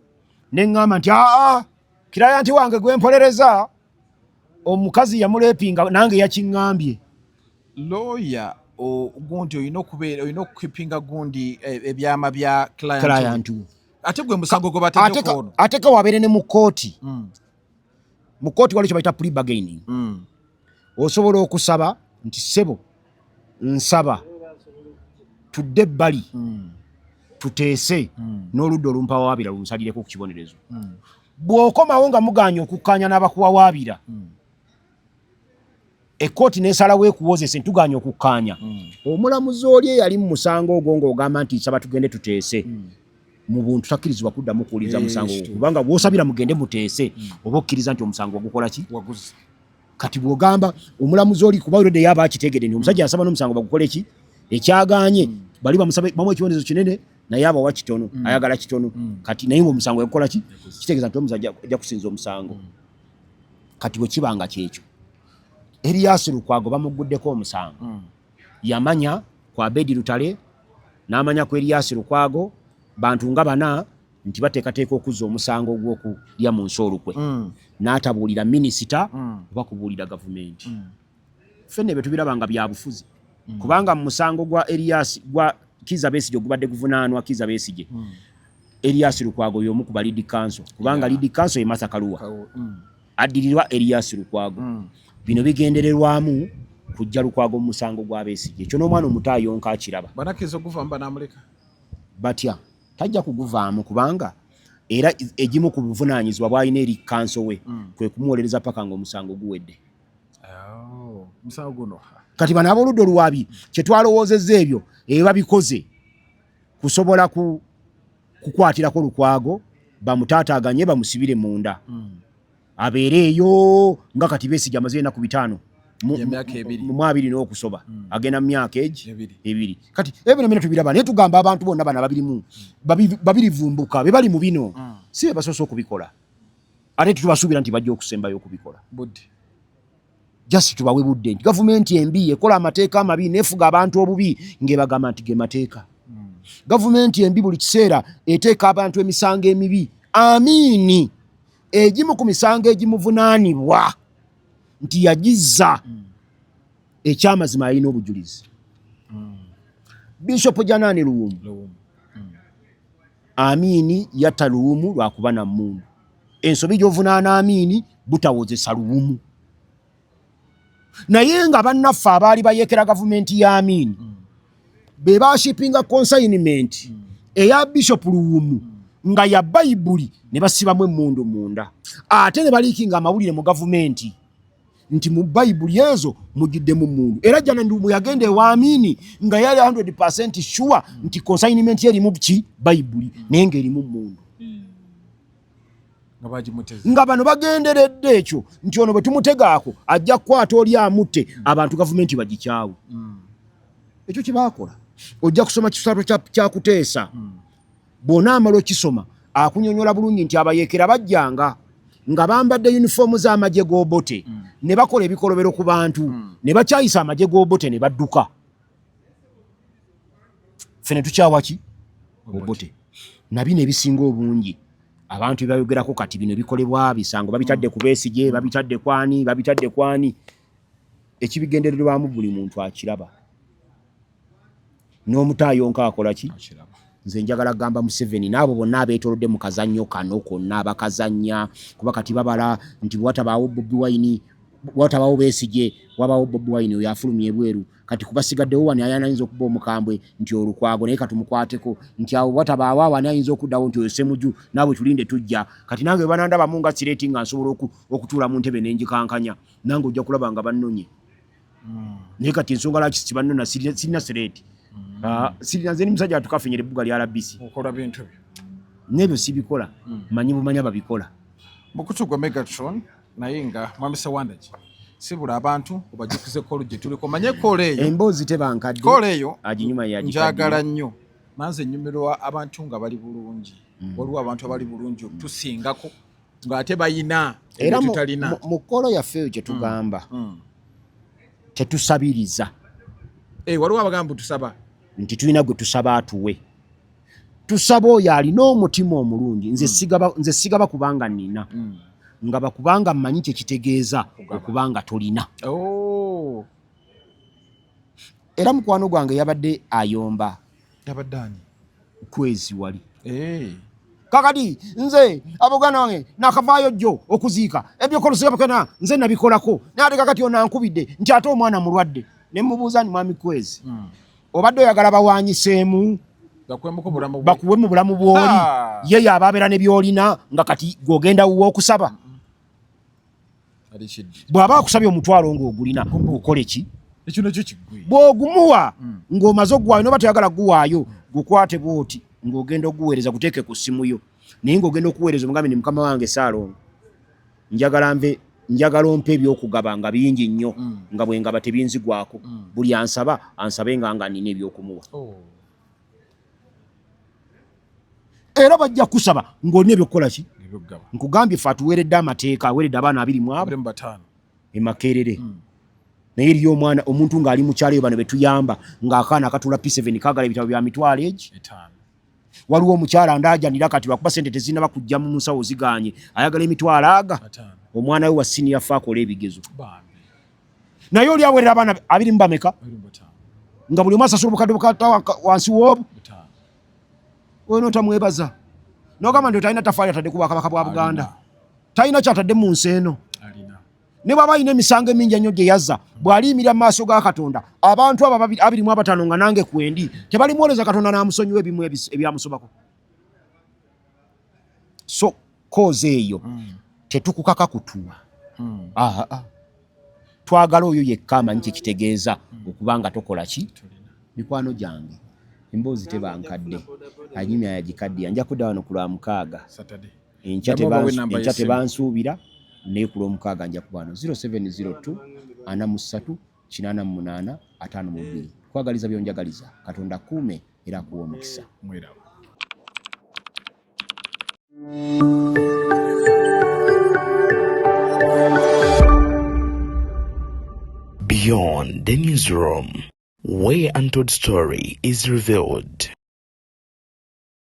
ne ŋŋamba nti kirayanti wange gwempolereza omukazi yamuleepinga nange yakiŋŋambye. Lawyer gundi olina okukipinga gundi ebyama bya client ate gwe musango gwe bateekeko ono ateka wabeere ne mu kkooti mu kkooti waliwo kye bayita plea bargaining osobola okusaba nti ssebo nsaba tudde ebbali tuteese n'oludda olumpawaabira lunsalireko ku kibonerezo bw'okomawo nga muganya okukkaanya n'abakuwawaabira ekkooti n'esalawo ekuwozese ntuganya okukkaanya omulamuzi oli eyali mu musango ogwo ng'ogamba nti nsaba tugende tuteese mu buntu takkirizibwa kuddamu kuwuliriza musango ogwo kubanga bw'osabira mugende muteese oba okkiriza nti omusango ogukola ki kati bw'ogamba omulamuzi oli kuba olwedde yaba akitegedde nti omusajja asaba n'omusango bagukole ki ekyagaanye bali bamusabe bamu ekibonerezo kinene naye abawa kitono ayagala kitono kati naye omusango yakukola ki kitegeeza nti omusajja ajja kusinza omusango kati bwe kibanga kyekyo Erias Lukwago bamuguddeko omusango yamanya kwa Bedi Lutale n'amanya ku Erias Lukwago bantu nga bana nti bateekateeka okuzza omusango ogw'okulya mu nsi olukwe n'atabuulira minisita oba kubuulira gavumenti ffenna ebyo tubirabanga bya bufuzi kubanga mu musango gwa Erias gwa Kizza Besigye ogubadde guvunaanwa Kizza Besigye Erias Lukwago y'omu ku ba lead counsel kubanga lead counsel ye Martha Karua addirirwa Erias Lukwago bino bigendererwamu kujja Lukwago mu musango gwa Besigye ekyo n'omwana omuto ayonka akiraba banakiza okuvamba n'amuleka batya tajja kuguvaamu kubanga era egimu ku buvunaanyizibwa bw'alina eri counsel we kwe kumuwolereza paka ng'omusango guwedde musango guno kati bano ab'oludda oluwabi kye twalowoozezza ebyo babikoze kusobola kukwatirako Lukwago bamutaataaganye bamusibire munda abeere eyo nga kati Besigye amaze ennaku 5 mu 2 n'okusoba agenda mu myaka ebiri kati ebyo bino tubiraba naye tugamba abantu bonna bana babirivumbuka be bali mu bino si be basoose okubikola ate tubasuubira nti bajja okusembayo okubikola just tubawe budde nti gavumenti embi ekola amateeka amabi nefuga abantu obubi ng'ebagamba nti ge mateeka gavumenti embi buli kiseera eteeka abantu emisango emibi amiini egimu ku misango egimuvunaanibwa nti yagizza ekyamazima alina obujulizi Bishop Janani Luwumu Amiini yatta Luwumu lwakuba na mmundu ensobi gy'ovunaana Amiini butawozesa Luwumu naye nga bannaffe abaali bayekera gavumenti ya Amiini be bashipinga consignment eya Bishop Luwumu nga ya Bayibuli ne basibamu emmundu munda ate ne baliikinga amawulire mu gavumenti nti mu Bayibuli ezo mugiddemu mmundu era Janani Luwumu yagenda ewa Amiini nga yali 100% sure nti consignment erimu ki Bayibuli naye ng'erimu mmundu nga bano bagenderedde ekyo nti ono bwe tumutegaako ajja kukwata oli amutte abantu gavumenti bagikyawe ekyo kye baakola ojja kusoma kisalo kyakuteesa bw'ona amala okisoma akunyonyola bulungi nti abayeekera bajjanga nga bambadde yunifoomu z'amagye g'obote ne bakola ebikolobero ku bantu ne bakyayisa amagye g'obote ne badduka ffe ne tukyawa ki obote nabino ebisinga obungi abantu bayogerako kati bino bikolebwa bisango babitadde ku Besigye babitadde kwani ekibigendererwamu buli muntu akiraba n'omutayonka akola ki nze njagala gamba Museveni n'abo bonna abeetoolodde mu kazannyo kano konna abakazannya kuba kati babala nti watabaawo Bobi Wine watabaawo Besigye wabaawo Bobi Wine oyo afulumye ebweru kati kubasigaddewo wano ayinza okuba omukambwe nti olukwago naye katumukwateko nti awo watabaawo awani ayinza okuddawo nti oyo Ssemuju naabwe tulinde tujja kati nange banandabamu nga sireeti nga nsobola okutuula mu ntebe n'enjikankanya nange ojja kulaba nga bannonye naye kati ensonga lwaki bannona sirina sireeti sirina nze ni musajja atukafinyera ebbuga lya RBC okola bintu byo n'ebyo sibikola manyi bumanya babikola mukutu gwa Megatron naye nga mwami Sewandagi sibula abantu obajukize koolu gye tuliko manye koolu eyo emboozi tebankadde koolu eyo aginyuma njagala nnyo nanze ennyumirwa abantu nga bali bulungi waliwo abantu abali bulungi tusingako ng'ate bayina era tutalina mu koolo yaffe eyo kyetugamba tetusabiriza waliwo abagamba tusaba nti tulina gwe tusaba atuwe tusaba oyo alina omutima omulungi nze sigaba kubanga nina nga bakubanga mmanyi kyekitegeeza okubanga tolina era mukwano gwange yabadde ayomba yabadde ani kwezi wali kakati nze abogana wange nakavaayo jjo okuziika ebyokolusebakena nze nabikolako naate kakati onankubidde nti ate omwana mulwadde ne mubuuza ni mwami kwezi obadde oyagala bawanyiseemu bakuwe mu bulamu bw'oli ye yabaabeera ne byolina nga kati gwogenda wuwa okusaba bw'aba akusabye omutwalo ng'ogulina okole ki bw'ogumuwa ng'omaze oguwaayo noba toyagala guwaayo gukwate bw'oti ng'ogenda oguweereza guteeke ku ssimu yo naye ng'ogenda okuweereza omugambe ni mukama wange Saalongo njagala ompa ebyokugaba nga bingi nnyo nga bwe ngaba tebinzigwako buli ansaba ansabe nga nina ebyokumuwa era bajja kusaba ng'olina ebyokukola ki nkugambye ffe atuweeredde amateeka aweeredde abaana 25 emakerere naye eriyo omwana omuntu ng'ali mu kyalo eyo bano betuyamba ng'akaana akatula P7 kagala ebitabo bya mitwalo egi waliwo omukyala ndaajanira kati lwakuba sente tezinaba kujja mu nsawo ziganye ayagala emitwalo aga omwana we wa siniya fe akola ebigezo naye oli aweerera abaana 20 bameka nga buli omu asasula obukadde bukata wansi w'obwo oyo notamwebaza nogamba nti talina tafaali atadde ku Bwakabaka bwa Buganda talina kyatadde mu nsi eno ne bw'aba alina emisango emingi ennyo gye yazza bw'aliyimirira mu maaso ga Katonda abantu abo 25 nga nange kwendi tebalimwoleza Katonda n'amusonyiwa ebimu ebyamusobako so koze eyo tetukukaka kutuwa twagala oyo yekka amanyi kyekitegeeza okubanga tokola ki mikwano gyange emboozi tebankadde anyumya yagikaddiya nja kudda wano ku Lwamukaaga enkya tebansuubira naye ku Lwomukaaga nja kuba wano 0702 43 88 52 kwagaliza byonjagaliza Katonda kuume era akuwa omukisa. Beyond the newsroom, where untold story is revealed.